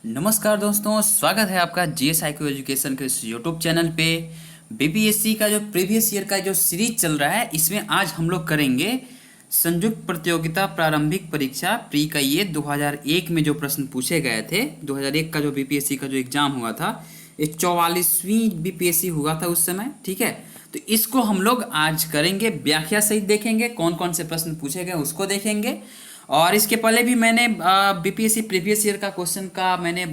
नमस्कार दोस्तों, स्वागत है आपका जीएस आईक्यू एजुकेशन के इस यूट्यूब चैनल पे। बीपीएससी का जो प्रीवियस ईयर का जो सीरीज चल रहा है, इसमें आज हम लोग करेंगे संयुक्त प्रतियोगिता प्रारंभिक परीक्षा प्री का ये 2001 में जो प्रश्न पूछे गए थे। 2001 का जो बीपीएससी का जो एग्जाम हुआ था, ये 44वीं बीपीएससी हुआ था उस समय। ठीक है, तो इसको हम लोग आज करेंगे, व्याख्या सहित देखेंगे, कौन कौन से प्रश्न पूछे गए उसको देखेंगे। और इसके पहले भी मैंने बीपीएससी प्रीवियस ईयर का क्वेश्चन का मैंने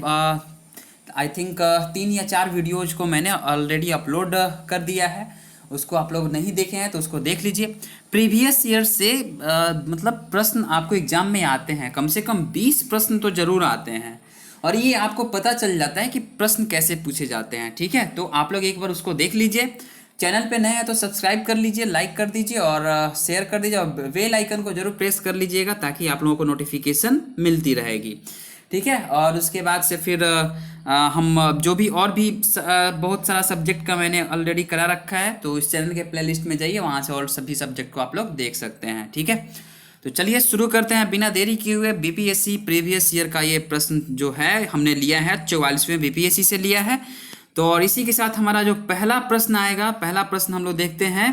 आई थिंक 3 या 4 वीडियोज को मैंने ऑलरेडी अपलोड कर दिया है। उसको आप लोग नहीं देखे हैं तो उसको देख लीजिए। प्रीवियस ईयर से मतलब प्रश्न आपको एग्जाम में आते हैं, कम से कम 20 प्रश्न तो जरूर आते हैं, और ये आपको पता चल जाता है कि प्रश्न कैसे पूछे जाते हैं। ठीक है, तो आप लोग एक बार उसको देख लीजिए। चैनल पे नए हैं तो सब्सक्राइब कर लीजिए, लाइक कर दीजिए और शेयर कर दीजिए, और बेल आइकन को जरूर प्रेस कर लीजिएगा ताकि आप लोगों को नोटिफिकेशन मिलती रहेगी। ठीक है, और उसके बाद से फिर हम जो भी और भी बहुत सारा सब्जेक्ट का मैंने ऑलरेडी करा रखा है, तो इस चैनल के प्लेलिस्ट में जाइए, वहाँ से और सभी सब्जेक्ट को आप लोग देख सकते हैं। ठीक है, तो चलिए शुरू करते हैं बिना देरी किए हुए। बीपीएससी प्रीवियस ईयर का ये प्रश्न जो है हमने लिया है 44वें बीपीएससी से लिया है। तो और इसी के साथ हमारा जो पहला प्रश्न आएगा, पहला प्रश्न हम लोग देखते हैं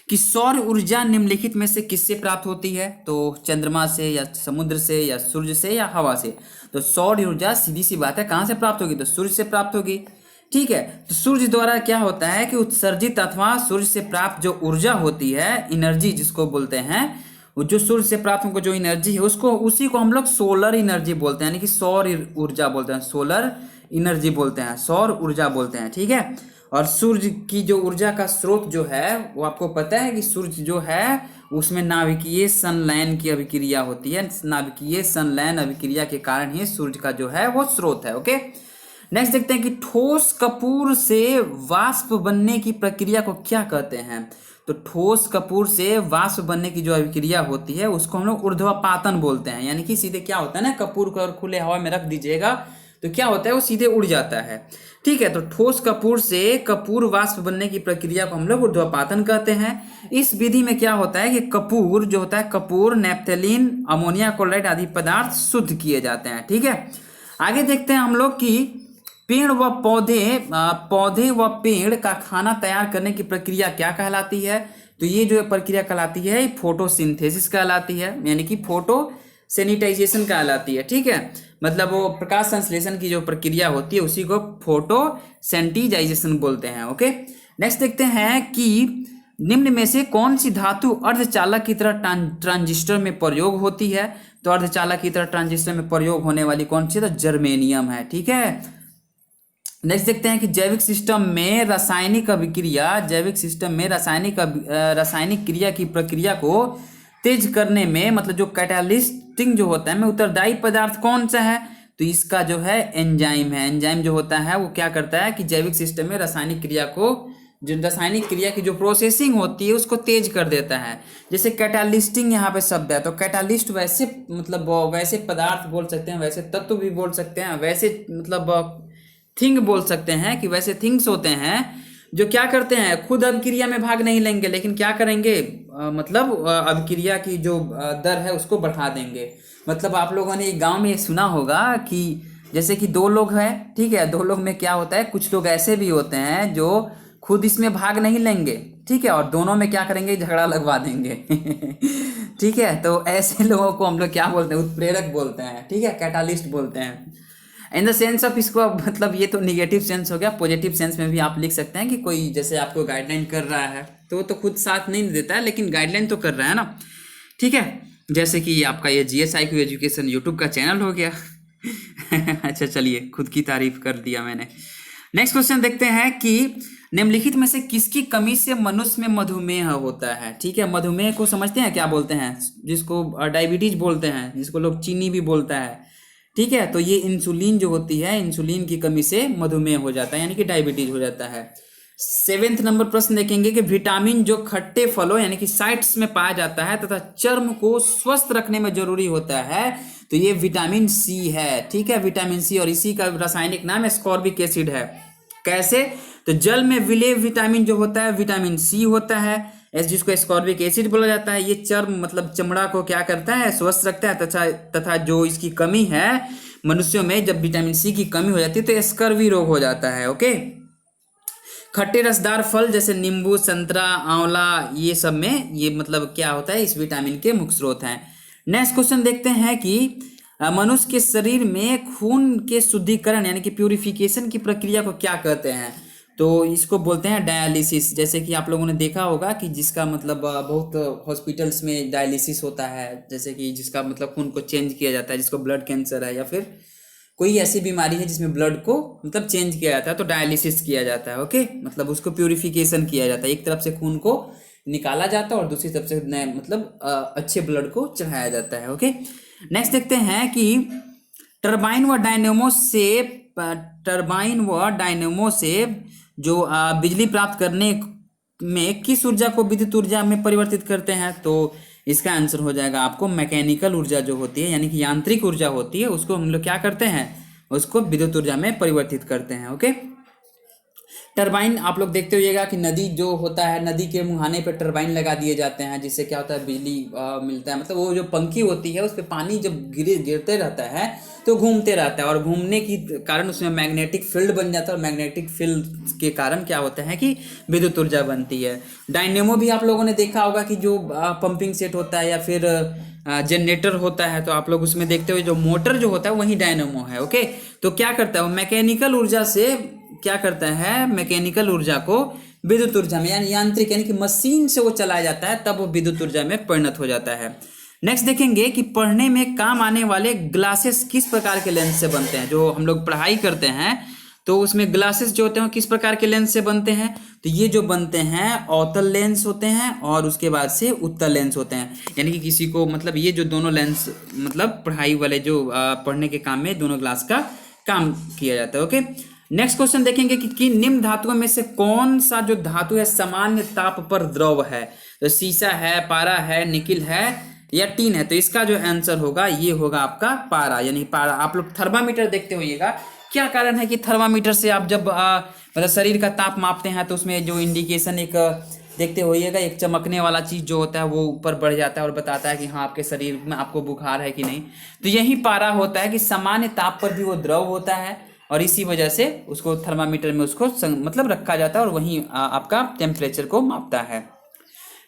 कि सौर ऊर्जा निम्नलिखित में से किससे प्राप्त होती है। तो चंद्रमा से, या समुद्र से, या सूर्य से, या हवा से। तो सौर ऊर्जा सीधी सी बात है कहाँ से प्राप्त होगी, तो सूर्य से प्राप्त होगी। ठीक है, तो सूर्य द्वारा क्या होता है कि उत्सर्जित अथवा सूर्य से प्राप्त जो ऊर्जा होती है, एनर्जी जिसको बोलते हैं, वो जो सूर्य से प्राप्त हमको जो एनर्जी है उसको, उसी को हम लोग सोलर एनर्जी बोलते हैं, यानी कि सौर ऊर्जा बोलते हैं, सोलर एनर्जी बोलते हैं, सौर ऊर्जा बोलते हैं। ठीक है, और सूर्य की जो ऊर्जा का स्रोत जो है वो आपको पता है कि सूर्य जो है उसमें नाभिकीय संलयन की अभिक्रिया होती है। नाभिकीय संलयन अभिक्रिया के कारण ही सूर्य का जो है वो स्रोत है। ओके, नेक्स्ट देखते हैं कि ठोस कपूर से वाष्प बनने की प्रक्रिया को क्या कहते हैं। तो ठोस कपूर से वाष्प बनने की जो अभिक्रिया होती है उसको हम लोग ऊर्ध्वपातन बोलते हैं। यानी कि सीधे क्या होता है ना, कपूर को खुले हवा में रख दीजिएगा तो क्या होता है, वो सीधे उड़ जाता है। ठीक है, तो ठोस कपूर से कपूर वाष्प बनने की प्रक्रिया को हम लोग ऊर्ध्वपातन कहते हैं। इस विधि में क्या होता है कि कपूर जो होता है, कपूर, नैप्थेलीन, अमोनिया क्लोराइड आदि पदार्थ शुद्ध किए जाते हैं। ठीक है, आगे देखते हैं हम लोग कि पेड़ व पौधे व पेड़ का खाना तैयार करने की प्रक्रिया क्या कहलाती है। तो ये जो प्रक्रिया कहलाती है फोटोसिंथेसिस कहलाती है, यानी कि फोटो सैनिटाइजेशन कहलाती है। ठीक है, मतलब वो प्रकाश संश्लेषण की जो प्रक्रिया होती है उसी को फोटोसेंटिजाइजेशन बोलते हैं। ओके, नेक्स्ट देखते हैं कि निम्न में से कौन सी धातु अर्धचालक की तरह ट्रांजिस्टर में प्रयोग होती है। तो अर्धचालक की तरह ट्रांजिस्टर में प्रयोग होने वाली कौन सी, तो जर्मेनियम है। ठीक है, नेक्स्ट देखते हैं कि जैविक सिस्टम में रासायनिक अभिक्रिया, जैविक सिस्टम में रासायनिक क्रिया की प्रक्रिया को तेज करने में, मतलब जो कैटालिस्टिंग जो होता है में उत्तरदायी पदार्थ कौन सा है। तो इसका जो है एंजाइम है। एंजाइम जो होता है वो क्या करता है कि जैविक सिस्टम में रासायनिक क्रिया को, जो रासायनिक क्रिया की जो प्रोसेसिंग होती है उसको तेज कर देता है। जैसे कैटालिस्टिंग यहाँ पे शब्द है, तो कैटालिस्ट वैसे मतलब वैसे पदार्थ बोल सकते हैं, वैसे तत्व भी बोल सकते हैं, वैसे मतलब थिंग बोल सकते हैं कि वैसे थिंग्स होते हैं जो क्या करते हैं, खुद अभिक्रिया में भाग नहीं लेंगे, लेकिन क्या करेंगे, मतलब अभिक्रिया की जो दर है उसको बढ़ा देंगे। मतलब आप लोगों ने गांव में सुना होगा कि जैसे कि 2 लोग हैं, ठीक है, 2 लोग में क्या होता है, कुछ लोग ऐसे भी होते हैं जो खुद इसमें भाग नहीं लेंगे, ठीक है, और दोनों में क्या करेंगे, झगड़ा लगवा देंगे। ठीक है, तो ऐसे लोगों को हम लोग क्या बोलते हैं, उत्प्रेरक बोलते हैं। ठीक है, कैटालिस्ट बोलते हैं। इन द सेंस ऑफ, इसको मतलब ये तो निगेटिव सेंस हो गया। पॉजिटिव सेंस में भी आप लिख सकते हैं कि कोई जैसे आपको गाइडलाइन कर रहा है तो वो तो खुद साथ नहीं देता है, लेकिन गाइडलाइन तो कर रहा है ना। ठीक है, जैसे कि आपका ये जीएस आईक्यू एजुकेशन यूट्यूब का चैनल हो गया। अच्छा चलिए, खुद की तारीफ कर दिया मैंने। नेक्स्ट क्वेश्चन देखते हैं कि निम्नलिखित में से किसकी कमी से मनुष्य में मधुमेह होता है। ठीक है, मधुमेह को समझते हैं क्या बोलते हैं, जिसको डायबिटीज बोलते हैं, जिसको लोग चीनी भी बोलता है। ठीक है, तो ये इंसुलिन जो होती है, इंसुलिन की कमी से मधुमेह हो जाता है, यानी कि डायबिटीज हो जाता है। 7वें नंबर प्रश्न देखेंगे कि विटामिन जो खट्टे फलों यानी कि साइट्स में पाया जाता है तथा चर्म को स्वस्थ रखने में जरूरी होता है, तो ये विटामिन सी है। ठीक है, विटामिन सी, और इसी का रासायनिक नाम एस्कॉर्बिक एसिड है। कैसे, तो जल में विलेय विटामिन जो होता है विटामिन सी होता है, जिसको एस्कॉर्बिक एसिड बोला जाता है। ये चर्म मतलब चमड़ा को क्या करता है, स्वस्थ रखता है तथा जो इसकी कमी है मनुष्यों में जब विटामिन सी की कमी हो जाती है तो स्कर्वी रोग हो जाता है। ओके, खट्टे रसदार फल जैसे नींबू, संतरा, आंवला, ये सब में ये मतलब क्या होता है, इस विटामिन के मुख्य स्रोत हैं। नेक्स्ट क्वेश्चन देखते हैं कि मनुष्य के शरीर में खून के शुद्धिकरण यानी कि प्यूरिफिकेशन की प्रक्रिया को क्या कहते हैं? तो इसको बोलते हैं डायलिसिस। जैसे कि आप लोगों ने देखा होगा कि जिसका मतलब बहुत हॉस्पिटल्स में डायलिसिस होता है, जैसे कि जिसका मतलब खून को चेंज किया जाता है, जिसको ब्लड कैंसर है या फिर कोई ऐसी बीमारी है जिसमें ब्लड को मतलब चेंज किया जाता है तो डायलिसिस किया जाता है। ओके, मतलब उसको प्यूरिफिकेशन किया जाता है, एक तरफ से खून को निकाला जाता है और दूसरी तरफ से नए मतलब अच्छे ब्लड को चढ़ाया जाता है। ओके, नेक्स्ट देखते हैं कि टरबाइन व डायनेमो से जो बिजली प्राप्त करने में किस ऊर्जा को विद्युत ऊर्जा में परिवर्तित करते हैं? तो इसका आंसर हो जाएगा आपको मैकेनिकल ऊर्जा जो होती है यानी कि यांत्रिक ऊर्जा होती है, उसको हम लोग क्या करते हैं, उसको विद्युत ऊर्जा में परिवर्तित करते हैं। ओके, टरबाइन आप लोग देखते होइएगा कि नदी जो होता है, नदी के मुहाने पे टरबाइन लगा दिए जाते हैं, जिससे क्या होता है बिजली मिलता है। मतलब वो जो पंखी होती है उस पर पानी जब गिरते रहता है तो घूमते रहता है और घूमने की कारण उसमें मैग्नेटिक फील्ड बन जाता है और मैग्नेटिक फील्ड के कारण क्या होता है कि विद्युत ऊर्जा बनती है। डायनेमो भी आप लोगों ने देखा होगा कि जो पंपिंग सेट होता है या फिर जनरेटर होता है, तो आप लोग उसमें देखते हुए जो मोटर जो होता है वही डायनेमो है। ओके, तो क्या करता है वो मैकेनिकल ऊर्जा से क्या करता है, मैकेनिकल ऊर्जा को विद्युत ऊर्जा में यानी यांत्रिक यानी कि मशीन से वो चलाया जाता है, तब वो विद्युत ऊर्जा में परिणत हो जाता है। नेक्स्ट देखेंगे कि पढ़ने में काम आने वाले ग्लासेस किस प्रकार के लेंस से बनते हैं। जो हम लोग पढ़ाई करते हैं तो उसमें ग्लासेस जो होते हैं किस प्रकार के लेंस से बनते हैं? तो ये जो बनते हैं अवतल लेंस होते हैं और उसके बाद से उत्तल लेंस होते हैं। यानी कि किसी को मतलब ये जो दोनों लेंस मतलब पढ़ाई वाले जो पढ़ने के काम में दोनों ग्लास का काम किया जाता है। ओके, नेक्स्ट क्वेश्चन देखेंगे कि निम्न धातुओं में से कौन सा जो धातु है सामान्य ताप पर द्रव है? तो शीशा है, पारा है, निकिल है या टीन है? तो इसका जो आंसर होगा ये होगा आपका पारा, यानी पारा। आप लोग थर्मामीटर देखते होइएगा, क्या कारण है कि थर्मामीटर से आप जब मतलब शरीर का ताप मापते हैं तो उसमें जो इंडिकेशन एक देखते होइएगा, एक चमकने वाला चीज जो होता है वो ऊपर बढ़ जाता है और बताता है कि हाँ आपके शरीर में आपको बुखार है कि नहीं। तो यही पारा होता है कि सामान्य ताप पर भी वो द्रव होता है और इसी वजह से उसको थर्मामीटर में उसको मतलब रखा जाता है और वहीं आपका टेम्परेचर को मापता है।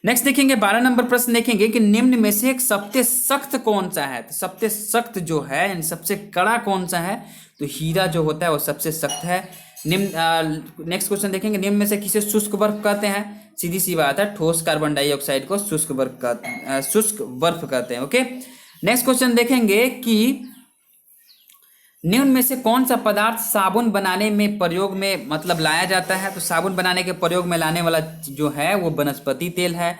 नेक्स्ट देखेंगे 12 नंबर प्रश्न देखेंगे कि निम्न में से एक सबसे सख्त कौन सा है? तो सबसे सख्त जो है यानी सबसे कड़ा कौन सा है? तो हीरा जो होता है वो सबसे सख्त है। निम्न नेक्स्ट क्वेश्चन देखेंगे निम्न में से किसे शुष्क बर्फ कहते हैं? सीधी सी बात है, ठोस कार्बन डाइऑक्साइड को शुष्क बर्फ कहते हैं। ओके, नेक्स्ट क्वेश्चन देखेंगे कि निम्न में से कौन सा पदार्थ साबुन बनाने में प्रयोग में मतलब लाया जाता है? तो साबुन बनाने के प्रयोग में लाने वाला जो है वो वनस्पति तेल है।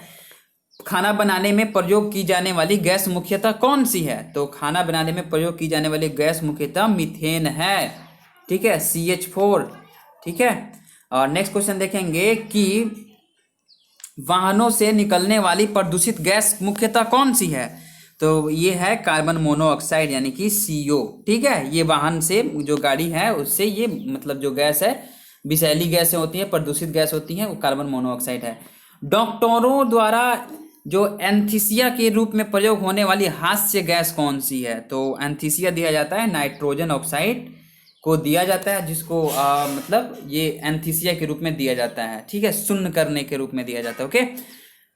खाना बनाने में प्रयोग की जाने वाली गैस मुख्यतः कौन सी है? तो खाना बनाने में प्रयोग की जाने वाली गैस मुख्यतः मीथेन है। ठीक है, CH4। ठीक है, और नेक्स्ट क्वेश्चन देखेंगे कि वाहनों से निकलने वाली प्रदूषित गैस मुख्यतः कौन सी है? तो ये है कार्बन मोनोऑक्साइड यानी कि CO। ठीक है, ये वाहन से जो गाड़ी है उससे ये मतलब जो गैस है विषैली गैसें होती है, प्रदूषित गैस होती है, वो कार्बन मोनोऑक्साइड है। डॉक्टरों द्वारा जो एंथीसिया के रूप में प्रयोग होने वाली हास्य गैस कौन सी है? तो एंथीसिया दिया जाता है नाइट्रोजन ऑक्साइड को दिया जाता है, जिसको मतलब ये एंथीसिया के रूप में दिया जाता है। ठीक है, शून्य करने के रूप में दिया जाता है। ओके,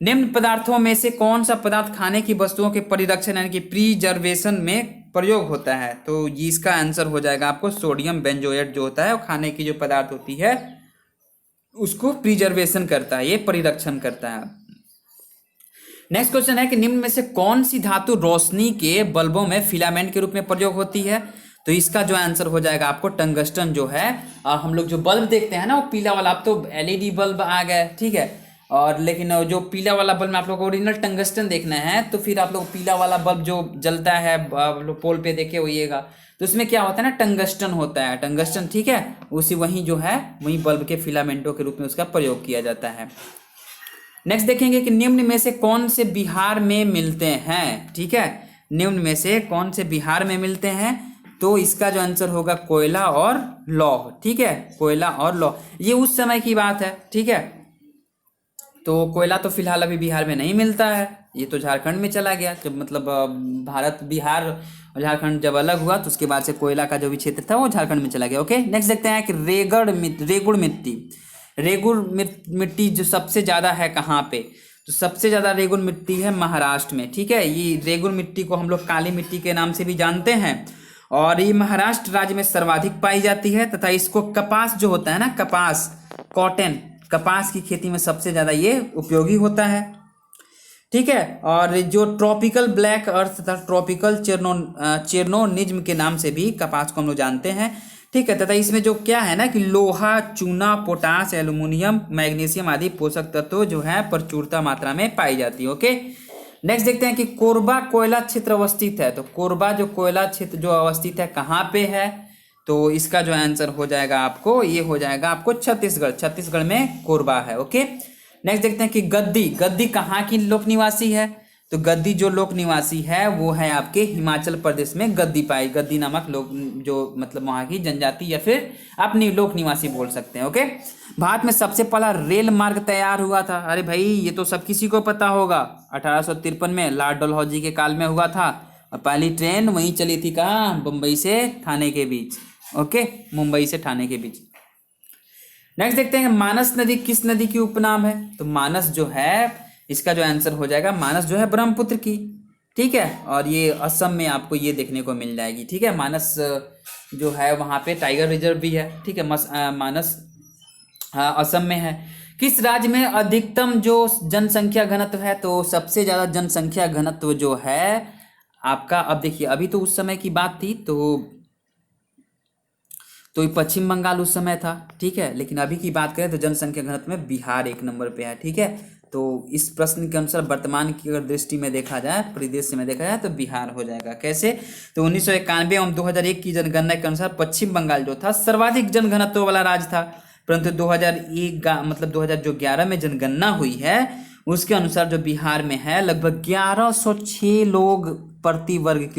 निम्न पदार्थों में से कौन सा पदार्थ खाने की वस्तुओं के परिरक्षण यानी कि प्रीजर्वेशन में प्रयोग होता है? तो ये इसका आंसर हो जाएगा आपको सोडियम बेंजोएट जो होता है वो खाने की जो पदार्थ होती है उसको प्रीजर्वेशन करता है, ये परिरक्षण करता है। नेक्स्ट क्वेश्चन है कि निम्न में से कौन सी धातु रोशनी के बल्बों में फिलामेंट के रूप में प्रयोग होती है? तो इसका जो आंसर हो जाएगा आपको टंगस्टन जो है। हम लोग जो बल्ब देखते हैं ना वो पीला वाला, अब तो LED बल्ब आ गए। ठीक है, और लेकिन जो पीला वाला बल्ब में आप लोग को ओरिजिनल टंगस्टन देखना है तो फिर आप लोग पीला वाला बल्ब जो जलता है पोल पे देखे होइएगा, तो उसमें क्या होता है ना, टंगस्टन होता है, टंगस्टन। ठीक है, उसी वही जो है वही बल्ब के फिलामेंटों के रूप में उसका प्रयोग किया जाता है। नेक्स्ट देखेंगे कि निम्न में से कौन से बिहार में मिलते हैं? ठीक है, निम्न में से कौन से बिहार में मिलते हैं? तो इसका जो आंसर होगा कोयला और लौह। ठीक है, कोयला और लौह, ये उस समय की बात है। ठीक है, तो कोयला तो फिलहाल अभी बिहार में नहीं मिलता है, ये तो झारखंड में चला गया जब मतलब भारत बिहार और झारखंड जब अलग हुआ तो उसके बाद से कोयला का जो भी क्षेत्र था वो झारखंड में चला गया। ओके, नेक्स्ट देखते हैं कि रेगुड़ मिट्टी। मिट्टी जो सबसे ज़्यादा है कहाँ पे, तो सबसे ज़्यादा रेगुड़ मिट्टी है महाराष्ट्र में। ठीक है, ये रेगुड़ मिट्टी को हम लोग काली मिट्टी के नाम से भी जानते हैं और ये महाराष्ट्र राज्य में सर्वाधिक पाई जाती है तथा इसको कपास जो होता है ना, कपास, कॉटन, कपास की खेती में सबसे ज़्यादा ये उपयोगी होता है। ठीक है, और जो ट्रॉपिकल ब्लैक अर्थ तथा ट्रॉपिकल चेरनोनिज्म के नाम से भी कपास को हम लोग जानते हैं। ठीक है, तथा इसमें जो क्या है ना कि लोहा, चूना, पोटास, एल्यूमिनियम, मैग्नीशियम आदि पोषक तत्व जो है प्रचुरता मात्रा में पाई जाती है। ओके, नेक्स्ट देखते हैं कि कोरबा कोयला क्षेत्र अवस्थित है। तो कोरबा जो कोयला क्षेत्र जो अवस्थित है कहाँ पे है, तो इसका जो आंसर हो जाएगा आपको, ये हो जाएगा आपको छत्तीसगढ़। छत्तीसगढ़ में कोरबा है। ओके, नेक्स्ट देखते हैं कि गद्दी कहाँ की लोक निवासी है। तो गद्दी जो लोक निवासी है वो है आपके हिमाचल प्रदेश में गद्दी नामक लोग, जो मतलब वहाँ की जनजाति या फिर अपनी लोक निवासी बोल सकते हैं। ओके, भारत में सबसे पहला रेल मार्ग तैयार हुआ था। अरे भाई ये तो सब किसी को पता होगा, 1853 में लॉर्ड डलहौजी के काल में हुआ था और पहली ट्रेन वहीं चली थी, कहाँ, मुंबई से ठाणे के बीच। ओके, मुंबई से ठाणे के बीच। नेक्स्ट देखते हैं मानस नदी किस नदी की उपनाम है। तो मानस जो है, इसका जो आंसर हो जाएगा, मानस जो है ब्रह्मपुत्र की। ठीक है, और ये असम में आपको ये देखने को मिल जाएगी। ठीक है, मानस जो है वहाँ पे टाइगर रिजर्व भी है। ठीक है, मानस असम में है। किस राज्य में अधिकतम जो जनसंख्या घनत्व है, तो सबसे ज़्यादा जनसंख्या घनत्व जो है आपका, अब देखिए अभी तो उस समय की बात थी तो ये पश्चिम बंगाल उस समय था। ठीक है, लेकिन अभी की बात करें तो जनसंख्या घनत्व में बिहार 1 नंबर पे है। ठीक है, तो इस प्रश्न के अनुसार वर्तमान की अगर दृष्टि में देखा जाए, परिदृश्य में देखा जाए तो बिहार हो जाएगा। कैसे, तो 1991 एवं 2001 की जनगणना के अनुसार पश्चिम बंगाल जो था सर्वाधिक जनघनत्व वाला राज्य था, परंतु 2011 में जनगणना हुई है उसके अनुसार जो बिहार में है लगभग 1106 लोग प्रति वर्ग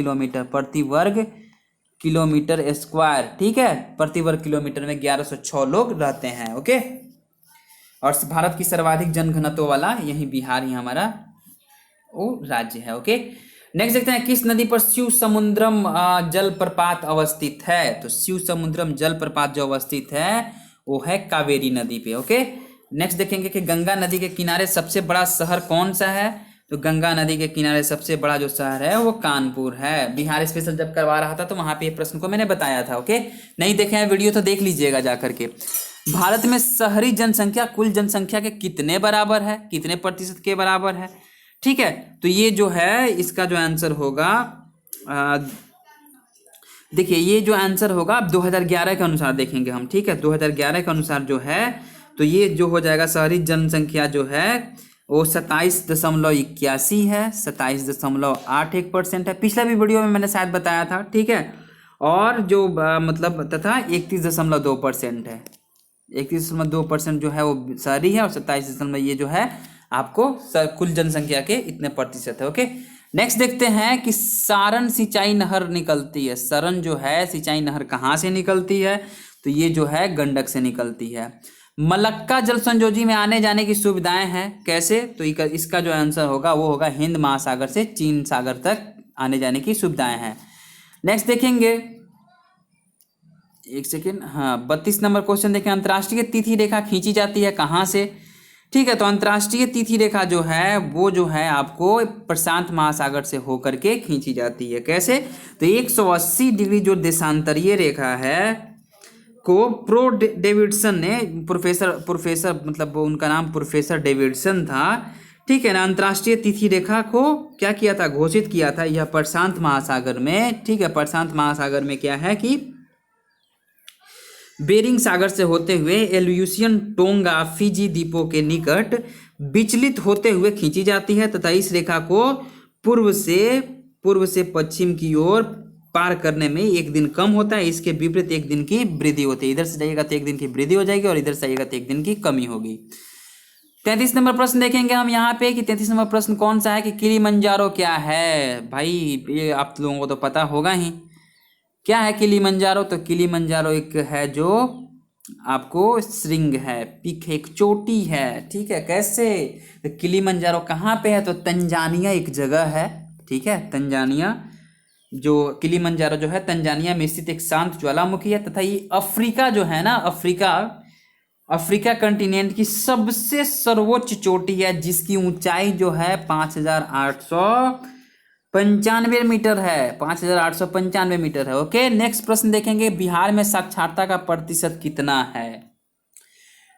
किलोमीटर स्क्वायर। ठीक है, प्रति वर्ग किलोमीटर में 1106 लोग रहते हैं। ओके, और भारत की सर्वाधिक जनघनत्व वाला यही बिहार ही हमारा वो राज्य है। ओके, नेक्स्ट देखते हैं किस नदी पर शिव समुद्रम जलप्रपात अवस्थित है। तो शिव समुद्रम जलप्रपात जो अवस्थित है वो है कावेरी नदी पे। ओके, नेक्स्ट देखेंगे कि गंगा नदी के किनारे सबसे बड़ा शहर कौन सा है। तो गंगा नदी के किनारे सबसे बड़ा जो शहर है वो कानपुर है। बिहार स्पेशल जब करवा रहा था तो वहां पे ये प्रश्न को मैंने बताया था। ओके, नहीं देखे हैं वीडियो तो देख लीजिएगा जा करके। भारत में शहरी जनसंख्या कुल जनसंख्या के कितने बराबर है, कितने प्रतिशत के बराबर है। ठीक है, तो ये जो है इसका जो आंसर होगा, देखिए ये जो आंसर होगा अब 2011 के अनुसार देखेंगे हम। ठीक है, 2011 के अनुसार जो है तो ये जो हो जाएगा शहरी जनसंख्या जो है वो 27.81 है, 27.81% है। पिछला भी वीडियो में मैंने शायद बताया था। ठीक है, और जो मतलब तथा 31.2% है। 31.2% जो है वो शहरी है और 27 ये जो है आपको कुल जनसंख्या के इतने प्रतिशत है। ओके, नेक्स्ट देखते हैं कि सारण सिंचाई नहर निकलती है। सारण जो है सिंचाई नहर कहाँ से निकलती है, तो ये जो है गंडक से निकलती है। मलक्का जल संयोजी में आने जाने की सुविधाएं हैं। कैसे, तो इसका जो आंसर होगा वो होगा हिंद महासागर से चीन सागर तक आने जाने की सुविधाएं हैं। नेक्स्ट देखेंगे, एक सेकेंड, हाँ 32 नंबर क्वेश्चन देखें। अंतर्राष्ट्रीय तिथि रेखा खींची जाती है कहाँ से। ठीक है, तो अंतर्राष्ट्रीय तिथि रेखा जो है वो जो है आपको प्रशांत महासागर से होकर के खींची जाती है। कैसे, तो 180 डिग्री जो देशांतरीय रेखा है को डेविडसन ने प्रोफेसर मतलब उनका नाम प्रोफेसर डेविडसन था। ठीक है ना, अंतर्राष्ट्रीय तिथि रेखा को क्या किया था, घोषित किया था यह प्रशांत महासागर में। ठीक है, प्रशांत महासागर में क्या है कि बेरिंग सागर से होते हुए एल्यूसियन टोंगा फिजी द्वीपों के निकट विचलित होते हुए खींची जाती है तथा इस रेखा को पूर्व से पश्चिम की ओर पार करने में 1 दिन कम होता है। इसके विपरीत 1 दिन की वृद्धि होती है। इधर से जाइएगा तो 1 दिन की वृद्धि हो जाएगी और इधर से जाइएगा तो 1 दिन की कमी होगी। 33 नंबर प्रश्न देखेंगे हम यहाँ पे कि 33 नंबर प्रश्न कौन सा है कि किलिमंजारो क्या है। भाई ये आप लोगों को तो पता होगा ही, क्या है किलिमंजारो। तो किलिमंजारो एक है जो आपको श्रृंग है, पीक है, एक चोटी है। ठीक है, कैसे, तो किलिमंजारो कहाँ पे है, तो तंजानिया एक जगह है। ठीक है, तंजानिया जो किलिमंजारो जो है तंजानिया में स्थित एक शांत ज्वालामुखी है, तथा ये अफ्रीका जो है ना, अफ्रीका कंटिनेंट की सबसे सर्वोच्च चोटी है, जिसकी ऊंचाई जो है 5,895 है, 5,895 है। ओके, नेक्स्ट प्रश्न देखेंगे, बिहार में साक्षरता का प्रतिशत कितना है?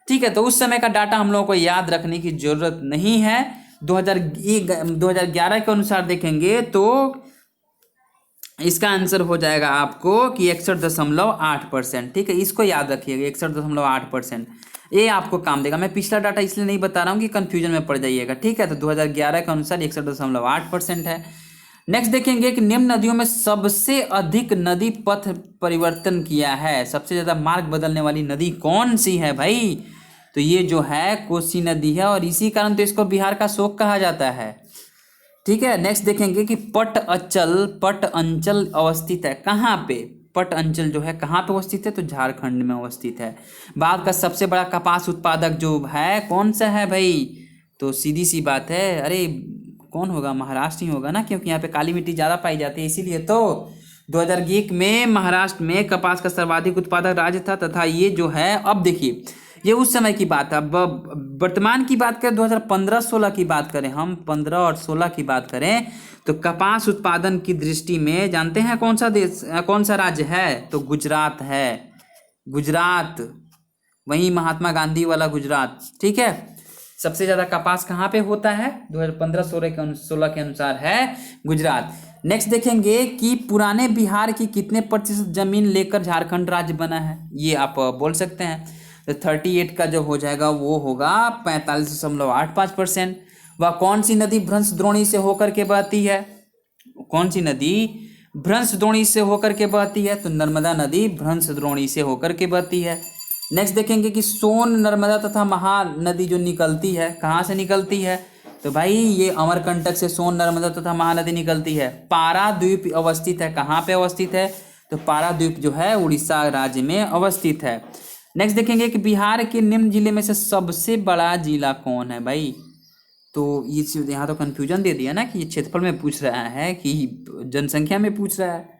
ठीक है, तो उस समय का डाटा हम लोगों को याद रखने की जरूरत नहीं है। 2011 के अनुसार देखेंगे तो इसका आंसर हो जाएगा आपको कि 61.8%। ठीक है, इसको याद रखिएगा, 61.8%। ये आपको काम देगा। मैं पिछला डाटा इसलिए नहीं बता रहा हूँ कि कंफ्यूजन में पड़ जाइएगा। ठीक है, तो 2011 के अनुसार 61.8% है। नेक्स्ट देखेंगे कि निम्न नदियों में सबसे अधिक नदी पथ परिवर्तन किया है, सबसे ज्यादा मार्ग बदलने वाली नदी कौन सी है भाई? तो ये जो है कोसी नदी है, और इसी कारण तो इसको बिहार का शोक कहा जाता है। ठीक है, नेक्स्ट देखेंगे कि पट अंचल अवस्थित है कहाँ पे? पट अंचल जो है कहाँ पे अवस्थित है? तो झारखंड में अवस्थित है। भारत का सबसे बड़ा कपास उत्पादक जो है कौन सा है भाई? तो सीधी सी बात है, अरे कौन होगा? महाराष्ट्र ही होगा ना, क्योंकि यहाँ पे काली मिट्टी ज़्यादा पाई जाती है, इसीलिए तो 2001 में महाराष्ट्र में कपास का सर्वाधिक उत्पादक राज्य था। तथा ये जो है, अब देखिए, ये उस समय की बात है। अब वर्तमान की बात करें, 2015-16 की बात करें, हम 15 और 16 की बात करें, तो कपास उत्पादन की दृष्टि में जानते हैं कौन सा देश, कौन सा राज्य है? तो गुजरात है। गुजरात, वही महात्मा गांधी वाला गुजरात। ठीक है, सबसे ज्यादा कपास कहाँ पे होता है? 2015-16 के अनुसार है गुजरात। नेक्स्ट देखेंगे कि पुराने बिहार की कितने प्रतिशत जमीन लेकर झारखंड राज्य बना है? ये आप बोल सकते हैं। तो 38 का जो हो जाएगा वो होगा 45.85%। वह कौन सी नदी भ्रंश द्रोणी से होकर के बहती है? कौन सी नदी भ्रंश द्रोणी से होकर के बहती है? तो नर्मदा नदी भ्रंश द्रोणी से होकर के बहती है। नेक्स्ट देखेंगे कि सोन, नर्मदा तथा महानदी जो निकलती है, कहाँ से निकलती है? तो भाई ये अमरकंटक से सोन, नर्मदा तथा महानदी निकलती है। पाराद्वीप अवस्थित है, कहाँ पे अवस्थित है? तो पाराद्वीप जो है उड़ीसा राज्य में अवस्थित है। नेक्स्ट देखेंगे कि बिहार के निम्न जिले में से सबसे बड़ा जिला कौन है भाई? तो ये यहाँ तो कंफ्यूजन दे दिया ना कि ये क्षेत्रफल में पूछ रहा है कि जनसंख्या में पूछ रहा है।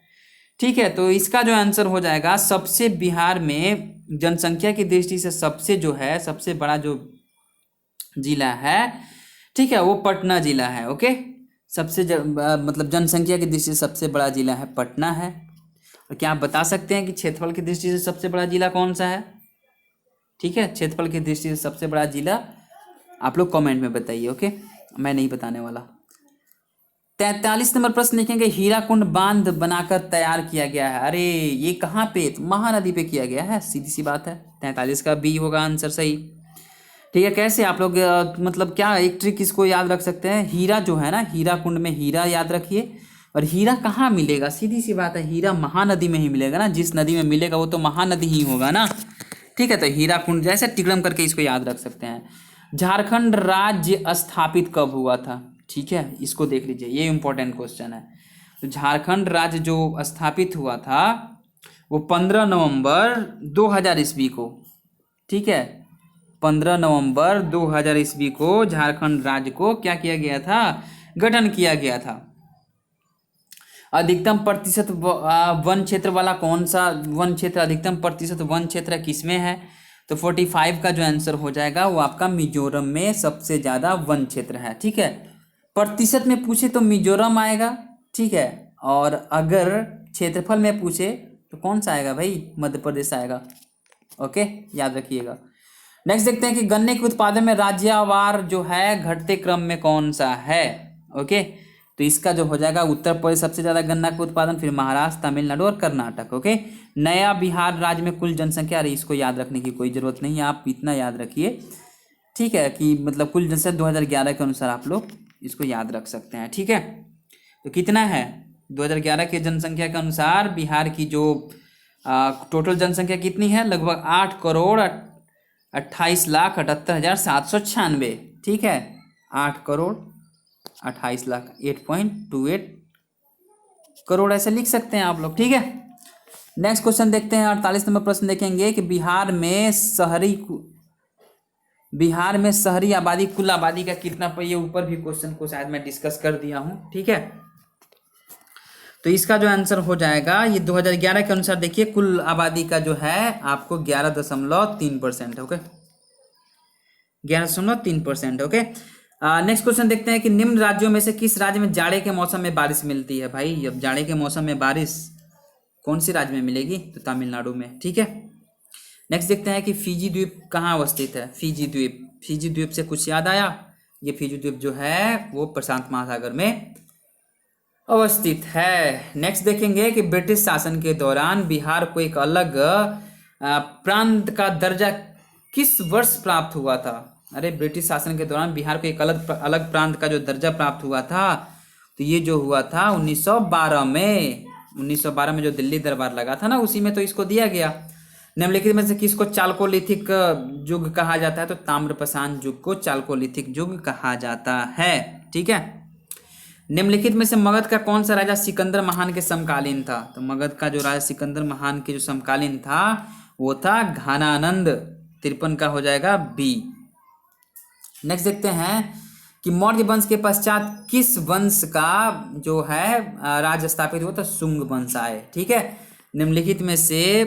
ठीक है, तो इसका जो आंसर हो जाएगा, सबसे बिहार में जनसंख्या की दृष्टि से सबसे जो है, सबसे बड़ा जो जिला है, ठीक है, वो पटना जिला है। ओके, मतलब जनसंख्या की दृष्टि से सबसे बड़ा जिला है पटना है। और क्या आप बता सकते हैं कि क्षेत्रफल की दृष्टि से सबसे बड़ा जिला कौन सा है? ठीक है, क्षेत्रफल की दृष्टि से सबसे बड़ा जिला आप लोग कमेंट में बताइए। ओके, मैं नहीं बताने वाला। 43 नंबर प्रश्न लिखेंगे, हीराकुंड बांध बनाकर तैयार किया गया है। अरे ये कहाँ पे? तो महानदी पे किया गया है, सीधी सी बात है। 43 का बी होगा आंसर सही। ठीक है, कैसे आप लोग मतलब क्या एक ट्रिक इसको याद रख सकते हैं? हीरा जो है ना, हीराकुंड में हीरा याद रखिए। और हीरा कहाँ मिलेगा? सीधी सी बात है, हीरा महानदी में ही मिलेगा ना। जिस नदी में मिलेगा वो तो महानदी ही होगा ना। ठीक है, तो हीराकुंड जैसे टिकड़म करके इसको याद रख सकते हैं। झारखंड राज्य स्थापित कब हुआ था? ठीक है, इसको देख लीजिए, ये इंपॉर्टेंट क्वेश्चन है। तो झारखंड राज्य जो स्थापित हुआ था वो 15 नवंबर 2000 ईस्वी को। ठीक है, 15 नवंबर 2000 ईस्वी को झारखंड राज्य को क्या किया गया था? गठन किया गया था। अधिकतम प्रतिशत वन क्षेत्र वाला कौन सा वन क्षेत्र, अधिकतम प्रतिशत वन क्षेत्र किसमें है? तो 45 का जो आंसर हो जाएगा वो आपका मिजोरम में सबसे ज़्यादा वन क्षेत्र है। ठीक है, प्रतिशत में पूछे तो मिजोरम आएगा। ठीक है, और अगर क्षेत्रफल में पूछे तो कौन सा आएगा भाई? मध्य प्रदेश आएगा। ओके, याद रखिएगा। नेक्स्ट देखते हैं कि गन्ने के उत्पादन में राज्यवार जो है घटते क्रम में कौन सा है? ओके, तो इसका जो हो जाएगा, उत्तर प्रदेश सबसे ज़्यादा गन्ना का उत्पादन, फिर महाराष्ट्र, तमिलनाडु और कर्नाटक। ओके, नया बिहार राज्य में कुल जनसंख्या, अरे इसको याद रखने की कोई ज़रूरत नहीं है, आप इतना याद रखिए। ठीक है, कि मतलब कुल जनसंख्या 2011 के अनुसार आप लोग इसको याद रख सकते हैं। ठीक है, तो कितना है? 2011 के जनसंख्या के अनुसार बिहार की जो टोटल जनसंख्या कितनी है? लगभग 8,28,78,796। ठीक है, 8,28,00,000, 8.28 करोड़ ऐसे लिख सकते हैं आप लोग। ठीक है, नेक्स्ट क्वेश्चन देखते हैं। 48 नंबर प्रश्न देखेंगे कि बिहार में शहरी आबादी कुल आबादी का कितना? पर ये ऊपर भी क्वेश्चन को शायद मैं डिस्कस कर दिया हूं। ठीक है, तो इसका जो आंसर हो जाएगा ये 2011 के अनुसार देखिए कुल आबादी का जो है आपको 11.3% है। ओके, 11.3%। ओके, नेक्स्ट क्वेश्चन देखते हैं कि निम्न राज्यों में से किस राज्य में जाड़े के मौसम में बारिश मिलती है। भाई अब जाड़े के मौसम में बारिश कौन सी राज्य में मिलेगी, तो तमिलनाडु में। ठीक है, नेक्स्ट देखते हैं कि फिजी द्वीप कहाँ अवस्थित है। फिजी द्वीप, फिजी द्वीप से कुछ याद आया, ये फिजी द्वीप जो है वो प्रशांत महासागर में अवस्थित है। नेक्स्ट देखेंगे कि ब्रिटिश शासन के दौरान बिहार को एक अलग प्रांत का दर्जा किस वर्ष प्राप्त हुआ था। अरे ब्रिटिश शासन के दौरान बिहार को एक अलग अलग प्रांत का जो दर्जा प्राप्त हुआ था, तो ये जो हुआ था 1912 में। 1912 में जो दिल्ली दरबार लगा था ना, उसी में तो इसको दिया गया। निम्नलिखित में से किसको चालकोलिथिक युग कहा जाता है, तो ताम्रप्रशांत युग को चालकोलिथिक युग कहा जाता है। ठीक है, निम्नलिखित में से मगध का कौन सा राजा सिकंदर महान के समकालीन था, तो मगध का जो राजा सिकंदर महान के जो समकालीन था वो था घानानंद। 53 का हो जाएगा बी। नेक्स्ट देखते हैं कि मौर्य वंश के पश्चात किस वंश का जो है राज स्थापित हुआ, तो शुंग वंश आए। ठीक है, निम्नलिखित में से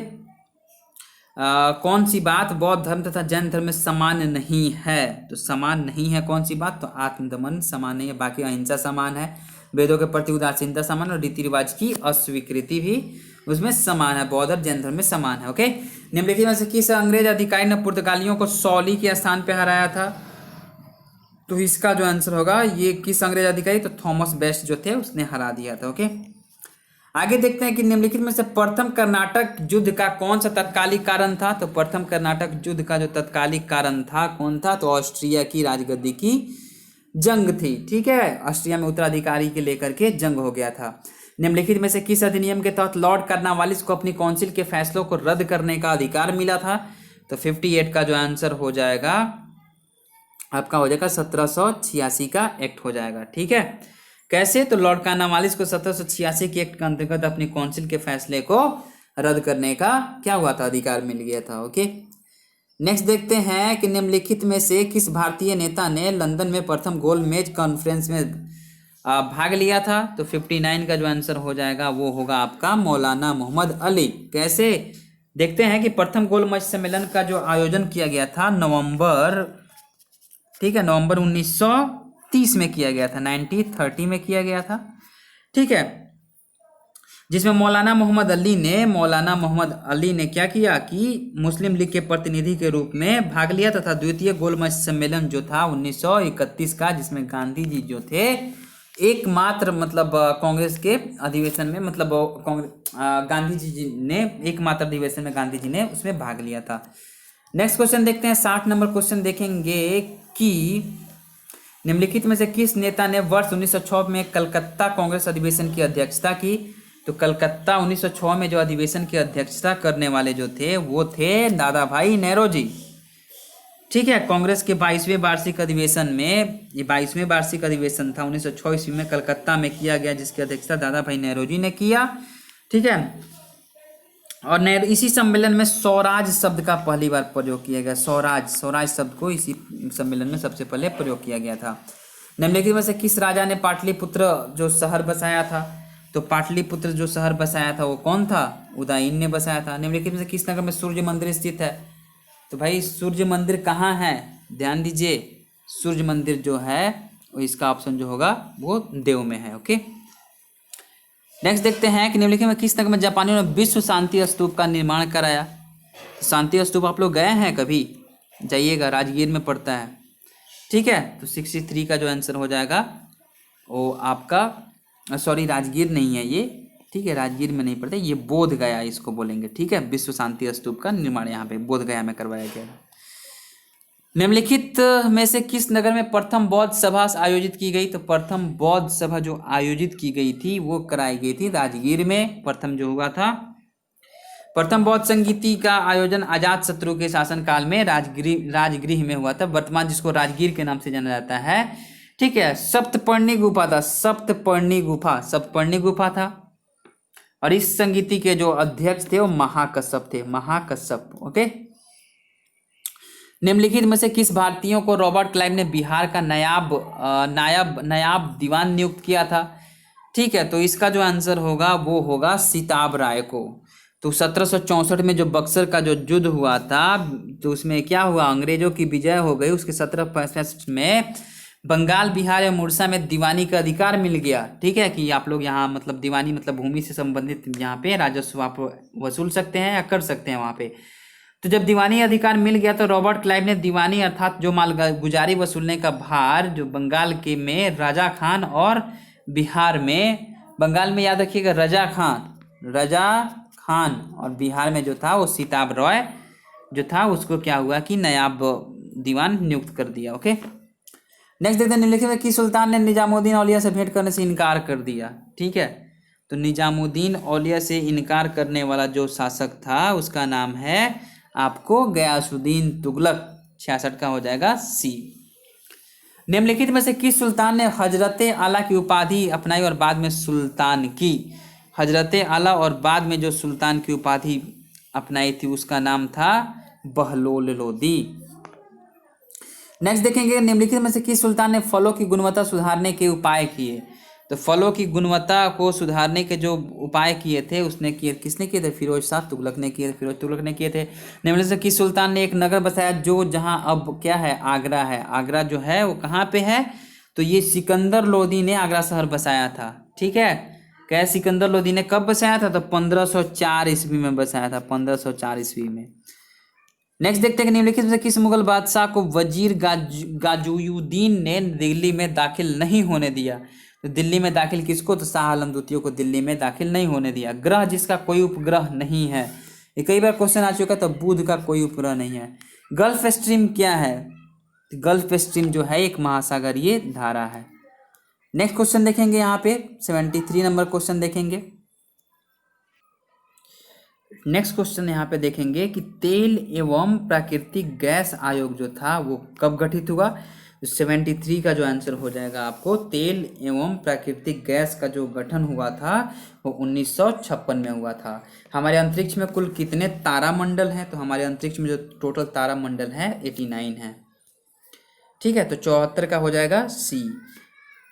कौन सी बात बौद्ध धर्म तथा जैन धर्म में समान नहीं है, तो समान नहीं है कौन सी बात, तो आत्मदमन समान नहीं है, बाकी अहिंसा समान है, वेदों के प्रति उदासीनता समान, और रीति रिवाज की अस्वीकृति भी उसमें समान है, बौद्ध और जैन धर्म में समान है। ओके, निम्नलिखित में से किस अंग्रेज अधिकारी ने पुर्तगालियों को सौली के स्थान पे हराया था, तो इसका जो आंसर होगा ये किस अंग्रेज अधिकारी, तो थॉमस बेस्ट जो थे उसने हरा दिया था। ओके, आगे देखते हैं कि निम्नलिखित में से प्रथम कर्नाटक युद्ध का कौन सा तत्कालिक कारण था, तो प्रथम कर्नाटक युद्ध का जो तत्कालिक कारण था कौन था, तो ऑस्ट्रिया की राजगद्दी की जंग थी। ठीक है, ऑस्ट्रिया में उत्तराधिकारी के लेकर के जंग हो गया था। निम्नलिखित में से किस अधिनियम के तहत लॉर्ड कार्नवालिस को अपनी काउंसिल के फैसलों को रद्द करने का अधिकार मिला था, तो 58 का जो आंसर हो जाएगा आपका हो जाएगा 1786 का एक्ट हो जाएगा। ठीक है, कैसे, तो लॉर्ड कार्नवालिस को 1786 के एक्ट के अंतर्गत अपनी काउंसिल के फैसले को रद्द करने का क्या हुआ था, अधिकार मिल गया था। ओके, नेक्स्ट देखते हैं कि निम्नलिखित में से किस भारतीय नेता ने लंदन में प्रथम गोलमेज कॉन्फ्रेंस में भाग लिया था, तो 59 का जो आंसर हो जाएगा वो होगा आपका मौलाना मोहम्मद अली। कैसे, देखते हैं कि प्रथम गोलमेज सम्मेलन का जो आयोजन किया गया था नवंबर 1930 में किया गया था, 1930 में किया गया था। ठीक है, जिसमें मौलाना मोहम्मद अली ने क्या किया कि मुस्लिम लीग के प्रतिनिधि के रूप में भाग लिया तथा द्वितीय गोलमेज सम्मेलन जो था 1931 का, जिसमें गांधी जी जो थे एकमात्र मतलब कांग्रेस के अधिवेशन में मतलब गांधी जी ने एकमात्र अधिवेशन में गांधी जी ने उसमें भाग लिया था। नेक्स्ट क्वेश्चन देखते हैं, 60 नंबर क्वेश्चन देखेंगे कि निम्नलिखित में से किस नेता ने वर्ष 1906 में कलकत्ता कांग्रेस अधिवेशन की अध्यक्षता की, तो कलकत्ता 1906 में जो अधिवेशन की अध्यक्षता करने वाले जो थे वो थे दादा भाई नेहरू जी। ठीक है, कांग्रेस के 22वें वार्षिक अधिवेशन में, ये 22वें वार्षिक अधिवेशन था 1906 ईस्वी में कलकत्ता में किया गया, जिसकी अध्यक्षता दादा भाई नेहरू जी ने किया। ठीक है, और इसी सम्मेलन में स्वराज शब्द का पहली बार प्रयोग किया गया। स्वराज शब्द को इसी सम्मेलन में सबसे पहले प्रयोग किया गया था। निम्नलिखित में से किस राजा ने पाटलिपुत्र जो शहर बसाया था, तो पाटलिपुत्र जो शहर बसाया था वो कौन था, उदयन ने बसाया था। निम्नलिखित में से किस नगर में सूर्य मंदिर स्थित है, तो भाई सूर्य मंदिर कहाँ है, ध्यान दीजिए, सूर्य मंदिर जो है इसका ऑप्शन जो होगा वो देव में है। ओके, नेक्स्ट देखते हैं कि निम्नलिखित में किस नगर में जापानियों ने विश्व शांति स्तूप का निर्माण कराया। शांति स्तूप आप लोग गए हैं कभी, जाइएगा, राजगीर में पड़ता है। ठीक है, तो 63 का जो आंसर हो जाएगा वो आपका राजगीर नहीं है ये। ठीक है, राजगीर में नहीं पड़ता, ये बोध गया इसको बोलेंगे। ठीक है, विश्व शांति स्तूप का निर्माण यहाँ पे बोध गया में करवाया गया। निम्नलिखित में से किस नगर में प्रथम बौद्ध सभा आयोजित की गई, तो प्रथम बौद्ध सभा जो आयोजित की गई थी वो कराई गई थी राजगीर में। प्रथम जो हुआ था, प्रथम बौद्ध संगीति का आयोजन अजात शत्रु के शासनकाल में राजगृह में हुआ था, वर्तमान जिसको राजगीर के नाम से जाना जाता है। ठीक है, सप्तपर्णी गुफा था, और इस संगीति के जो अध्यक्ष थे वो महाकश्यप थे, महाकश्यप। ओके, निम्नलिखित में से किस भारतीयों को रॉबर्ट क्लाइव ने बिहार का नायाब दीवान नियुक्त किया था, ठीक है, तो इसका जो आंसर होगा वो होगा सिताब राय को। तो 1764 में जो बक्सर का जो युद्ध हुआ था, तो उसमें क्या हुआ, अंग्रेजों की विजय हो गई। उसके 1765 में बंगाल, बिहार एवं उड़ीसा में दीवानी का अधिकार मिल गया। ठीक है, कि आप लोग यहाँ मतलब दीवानी मतलब भूमि से संबंधित यहाँ पे राजस्व आप वसूल सकते हैं या कर सकते हैं वहाँ पे। तो जब दीवानी अधिकार मिल गया तो रॉबर्ट क्लाइव ने दीवानी अर्थात जो माल गुजारी वसूलने का भार जो बंगाल के में राजा खान और बिहार में, बंगाल में याद रखिएगा रजा खान और बिहार में जो था वो सिताब रॉय जो था, उसको क्या हुआ कि नायाब दीवान नियुक्त कर दिया। ओके, नेक्स्ट देखते हैं, निम्नलिखित में किस सुल्तान ने निजामुद्दीन औलिया से भेंट करने से इनकार कर दिया। ठीक है, तो निजामुद्दीन औलिया से इनकार करने वाला जो शासक था उसका नाम है आपको गयासुद्दीन तुगलक। 66 का हो जाएगा सी। निम्नलिखित में से किस सुल्तान ने हजरते आला की उपाधि अपनाई और बाद में सुल्तान की। हजरते आला और बाद में जो सुल्तान की उपाधि अपनाई थी उसका नाम था बहलोल लोदी। नेक्स्ट देखेंगे, निम्नलिखित में से किस सुल्तान ने फलों की गुणवत्ता सुधारने के उपाय किए। तो फलों की गुणवत्ता को सुधारने के जो उपाय किए थे उसने किए, किसने किए थे, फिरोज शाह तुगलक ने किए, फिरोज तुगलक ने किए थे। निम्नलिखित से किस सुल्तान ने एक नगर बसाया जो जहां अब क्या है, आगरा है। आगरा जो है वो कहाँ पे है, तो ये सिकंदर लोदी ने आगरा शहर बसाया था। ठीक है, क्या सिकंदर लोदी ने कब बसाया था, तो 1504 ईस्वी में बसाया था, 1504 ईस्वी में। नेक्स्ट देखते हैं कि निम्नलिखित में से किस मुगल बादशाह को वजीर गाजुयुद्दीन ने दिल्ली में दाखिल नहीं होने दिया। तो दिल्ली में दाखिल किसको, तो शाह आलम द्वितीय को दिल्ली में दाखिल नहीं होने दिया। ग्रह जिसका कोई उपग्रह नहीं है, ये कई बार क्वेश्चन आ चुका है, तो बुध का कोई उपग्रह नहीं है। गल्फ स्ट्रीम क्या है, गल्फ स्ट्रीम जो है एक महासागर ये धारा है। नेक्स्ट क्वेश्चन देखेंगे, यहाँ पे 73 नंबर क्वेश्चन देखेंगे। नेक्स्ट क्वेश्चन यहाँ पे देखेंगे कि तेल एवं प्राकृतिक गैस आयोग जो था वो कब गठित हुआ। तो 73 का जो आंसर हो जाएगा आपको, तेल एवं प्राकृतिक गैस का जो गठन हुआ था वो 1956 में हुआ था। हमारे अंतरिक्ष में कुल कितने तारामंडल हैं, तो हमारे अंतरिक्ष में जो टोटल तारामंडल है 89 है। ठीक है, तो 74 का हो जाएगा सी।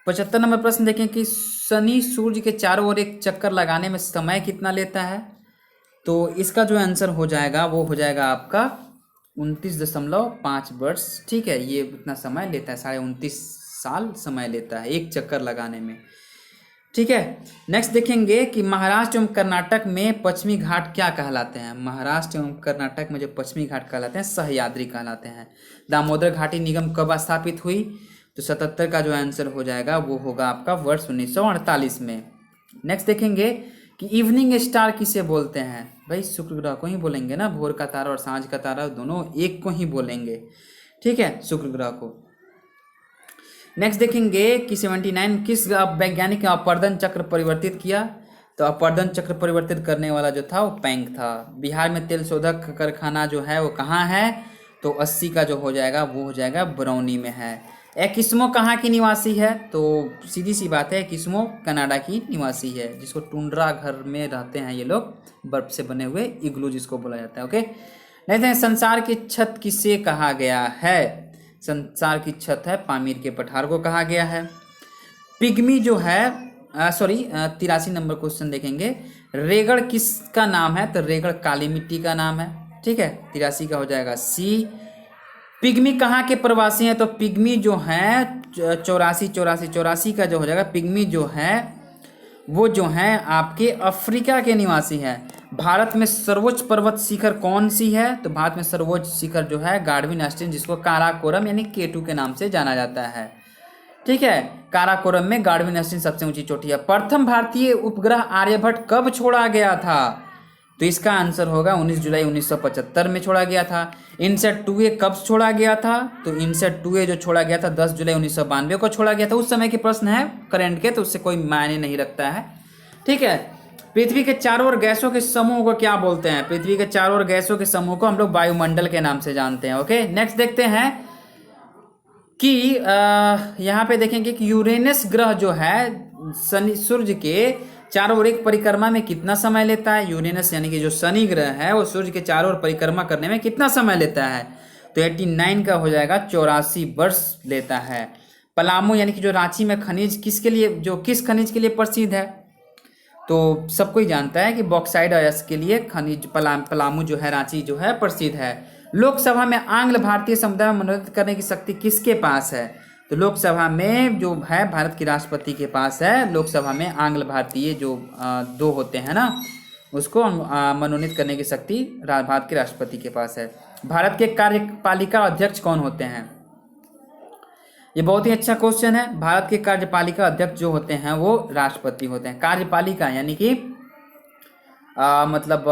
75 नंबर प्रश्न देखें कि शनि सूर्य के चारों ओर एक चक्कर लगाने में समय कितना लेता है। तो इसका जो आंसर हो जाएगा वो हो जाएगा आपका 29.5 वर्ष। ठीक है, ये उतना समय लेता है, 29.5 साल समय लेता है एक चक्कर लगाने में। ठीक है, नेक्स्ट देखेंगे कि महाराष्ट्र एवं कर्नाटक में पश्चिमी घाट क्या कहलाते हैं। महाराष्ट्र एवं कर्नाटक में जो पश्चिमी घाट कहलाते हैं सह्याद्री कहलाते हैं। दामोदर घाटी निगम कब स्थापित हुई, तो 77 का जो आंसर हो जाएगा वो होगा आपका वर्ष 1948 में। नेक्स्ट देखेंगे कि इवनिंग स्टार किसे बोलते हैं। भाई शुक्र ग्रह को ही बोलेंगे ना, भोर का तारा और सांझ का तारा दोनों एक को ही बोलेंगे। ठीक है, शुक्र ग्रह को। नेक्स्ट देखेंगे कि 79 किस वैज्ञानिक ने अपर्दन चक्र परिवर्तित किया। तो अपर्दन चक्र परिवर्तित करने वाला जो था वो पैंक था। बिहार में तेल शोधक कारखाना जो है वो कहाँ है, तो 80 का जो हो जाएगा वो हो जाएगा बरौनी में है। एकिस्मो कहाँ की निवासी है, तो सीधी सी बात है एकिस्मो कनाडा की निवासी है, जिसको टुंड्रा घर में रहते हैं ये लोग, बर्फ से बने हुए इग्लू जिसको बोला जाता है। ओके, नहीं तो संसार की छत किसे कहा गया है। संसार की छत है पामीर के पठार को कहा गया है। पिग्मी जो है 83 नंबर क्वेश्चन देखेंगे, रेगड़ किसका नाम है, तो रेगड़ काली मिट्टी का नाम है। ठीक है, 83 का हो जाएगा सी। पिग्मी कहाँ के प्रवासी हैं, तो पिग्मी जो हैं 84 का जो हो जाएगा, पिग्मी जो है वो जो हैं आपके अफ्रीका के निवासी हैं। भारत में सर्वोच्च पर्वत शिखर कौन सी है, तो भारत में सर्वोच्च शिखर जो है गार्डविन ऑस्टिन, जिसको काराकोरम यानी केटू के नाम से जाना जाता है। ठीक है, काराकोरम में गार्डविन ऑस्टिन सबसे ऊंची चोटी है। प्रथम भारतीय उपग्रह आर्यभट्ट कब छोड़ा गया था, तो इसका आंसर होगा 19 जुलाई 1975 में छोड़ा गया था। इनसेट 2A कब छोड़ा गया था, तो इनसेट 2A जो छोड़ा गया था 10 जुलाई 1992 को छोड़ा गया था। उस समय के प्रश्न है करंट के, तो उससे कोई मायने नहीं रखता है। ठीक है, पृथ्वी के चारों ओर गैसों के समूह को क्या बोलते हैं। पृथ्वी के चारों ओर गैसों के समूह को हम लोग वायुमंडल के नाम से जानते हैं। ओके, नेक्स्ट देखते हैं कि यहाँ पे देखेंगे कि यूरेनस ग्रह जो है शनि सूर्य के चारों ओर एक परिक्रमा में कितना समय लेता है। यूरेनस यानी कि जो शनि ग्रह है वो सूर्य के चारों ओर परिक्रमा करने में कितना समय लेता है, तो 89 का हो जाएगा 84 वर्ष लेता है। पलामू यानी कि जो रांची में खनिज किसके लिए, जो किस खनिज के लिए प्रसिद्ध है, तो सबको ही जानता है कि बॉक्साइड अयस्क के लिए खनिज पलामू जो है, रांची जो है प्रसिद्ध है। लोकसभा में आंग्ल भारतीय समुदाय में मनोनीत करने की शक्ति किसके पास है, तो लोकसभा में जो है भारत के राष्ट्रपति के पास है। लोकसभा में आंग्ल भारतीय जो दो होते हैं ना, उसको मनोनीत करने की शक्ति भारत के राष्ट्रपति के पास है। भारत के कार्यपालिका अध्यक्ष कौन होते हैं, ये बहुत ही अच्छा क्वेश्चन है। भारत के कार्यपालिका अध्यक्ष जो होते हैं वो राष्ट्रपति होते हैं। कार्यपालिका यानी कि मतलब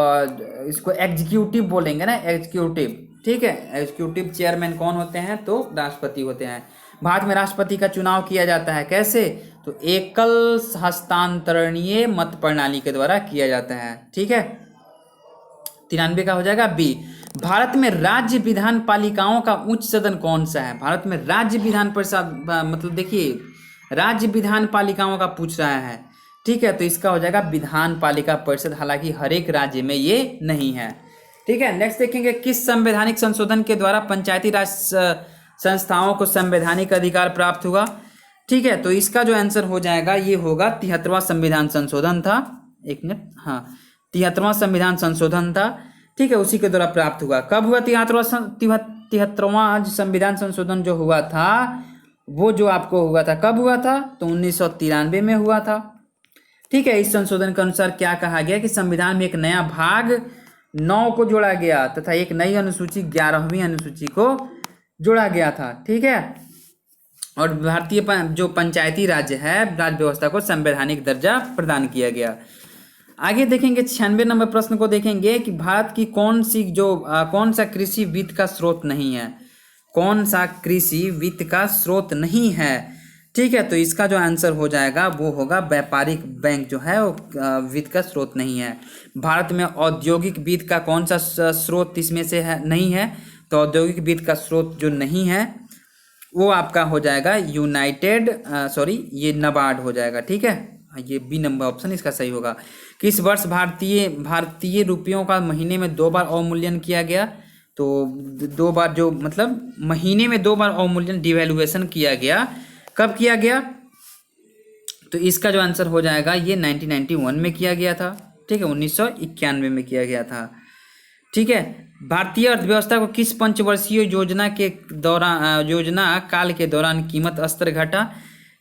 इसको एग्जीक्यूटिव बोलेंगे ना, एग्जीक्यूटिव, ठीक है। एग्जीक्यूटिव चेयरमैन कौन होते हैं, तो राष्ट्रपति होते हैं। भारत में राष्ट्रपति का चुनाव किया जाता है कैसे, तो एकल हस्तांतरणीय मत प्रणाली के द्वारा किया जाता है, ठीक है। 93 का हो जाएगा बी। भारत में राज्य विधान पालिकाओं का उच्च सदन कौन सा है, भारत में राज्य विधान परिषद, मतलब देखिए राज्य विधान पालिकाओं का पूछ रहा है, ठीक है, तो इसका हो जाएगा विधान पालिका परिषद। हालांकि हर एक राज्य में ये नहीं है, ठीक है। नेक्स्ट देखेंगे, किस संवैधानिक संशोधन के द्वारा पंचायती राज संस्थाओं को संवैधानिक अधिकार प्राप्त हुआ, ठीक है, तो इसका जो आंसर हो जाएगा ये होगा 73वां संविधान संशोधन था। एक मिनट, हाँ 73वां संविधान संशोधन था, ठीक है, उसी के द्वारा प्राप्त हुआ। कब हुआ 73वां संविधान संशोधन जो हुआ था, वो जो आपको हुआ था कब हुआ था, तो 1993 में हुआ था, ठीक है। इस संशोधन के अनुसार क्या कहा गया कि संविधान में एक नया भाग 9 को जोड़ा गया तथा एक नई अनुसूची 11वीं अनुसूची को जोड़ा गया था, ठीक है। और भारतीय जो पंचायती राज्य है, राज्य व्यवस्था को संवैधानिक दर्जा प्रदान किया गया। आगे देखेंगे 96 नंबर प्रश्न को देखेंगे कि भारत की कौन सा कृषि वित्त का स्रोत नहीं है, कौन सा कृषि वित्त का स्रोत नहीं है, ठीक है, तो इसका जो आंसर हो जाएगा वो होगा व्यापारिक बैंक जो है वो वित्त का स्रोत नहीं है। भारत में औद्योगिक वित्त का कौन सा स्रोत इसमें से है, नहीं है, तो औद्योगिक वित्त का स्रोत जो नहीं है वो आपका हो जाएगा ये नाबार्ड हो जाएगा, ठीक है। ये बी नंबर ऑप्शन इसका सही होगा। किस वर्ष भारतीय रुपयों का महीने में 2 बार अवमूल्यन किया गया, तो 2 बार जो मतलब महीने में 2 बार अवमूल्यन डिवैल्यूएशन किया गया, कब किया गया, तो इसका जो आंसर हो जाएगा ये 1991 में किया गया था, ठीक है, 1991 में किया गया था, ठीक है। भारतीय अर्थव्यवस्था को किस पंचवर्षीय योजना काल के दौरान कीमत स्तर घटा,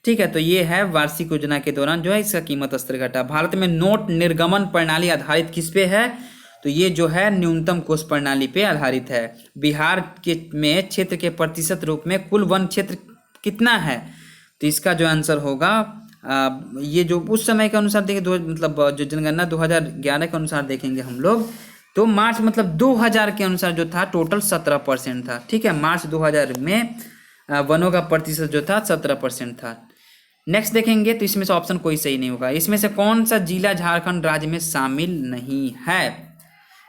ठीक है, तो ये है वार्षिक योजना के दौरान जो है इसका कीमत स्तर घटा। भारत में नोट निर्गमन प्रणाली आधारित किस पे है, तो ये जो है न्यूनतम कोष प्रणाली पे आधारित है। बिहार के में क्षेत्र के प्रतिशत रूप में कुल वन क्षेत्र कितना है, तो इसका जो आंसर होगा ये जो उस समय के अनुसार देखिए मतलब जो जनगणना 2011 के अनुसार देखेंगे हम लोग, तो मार्च मतलब 2000 के अनुसार जो था टोटल 17% था, ठीक है। मार्च 2000 में वनों का प्रतिशत जो था 17% था। नेक्स्ट देखेंगे तो इसमें से ऑप्शन कोई सही नहीं होगा। इसमें से कौन सा जिला झारखंड राज्य में शामिल नहीं है,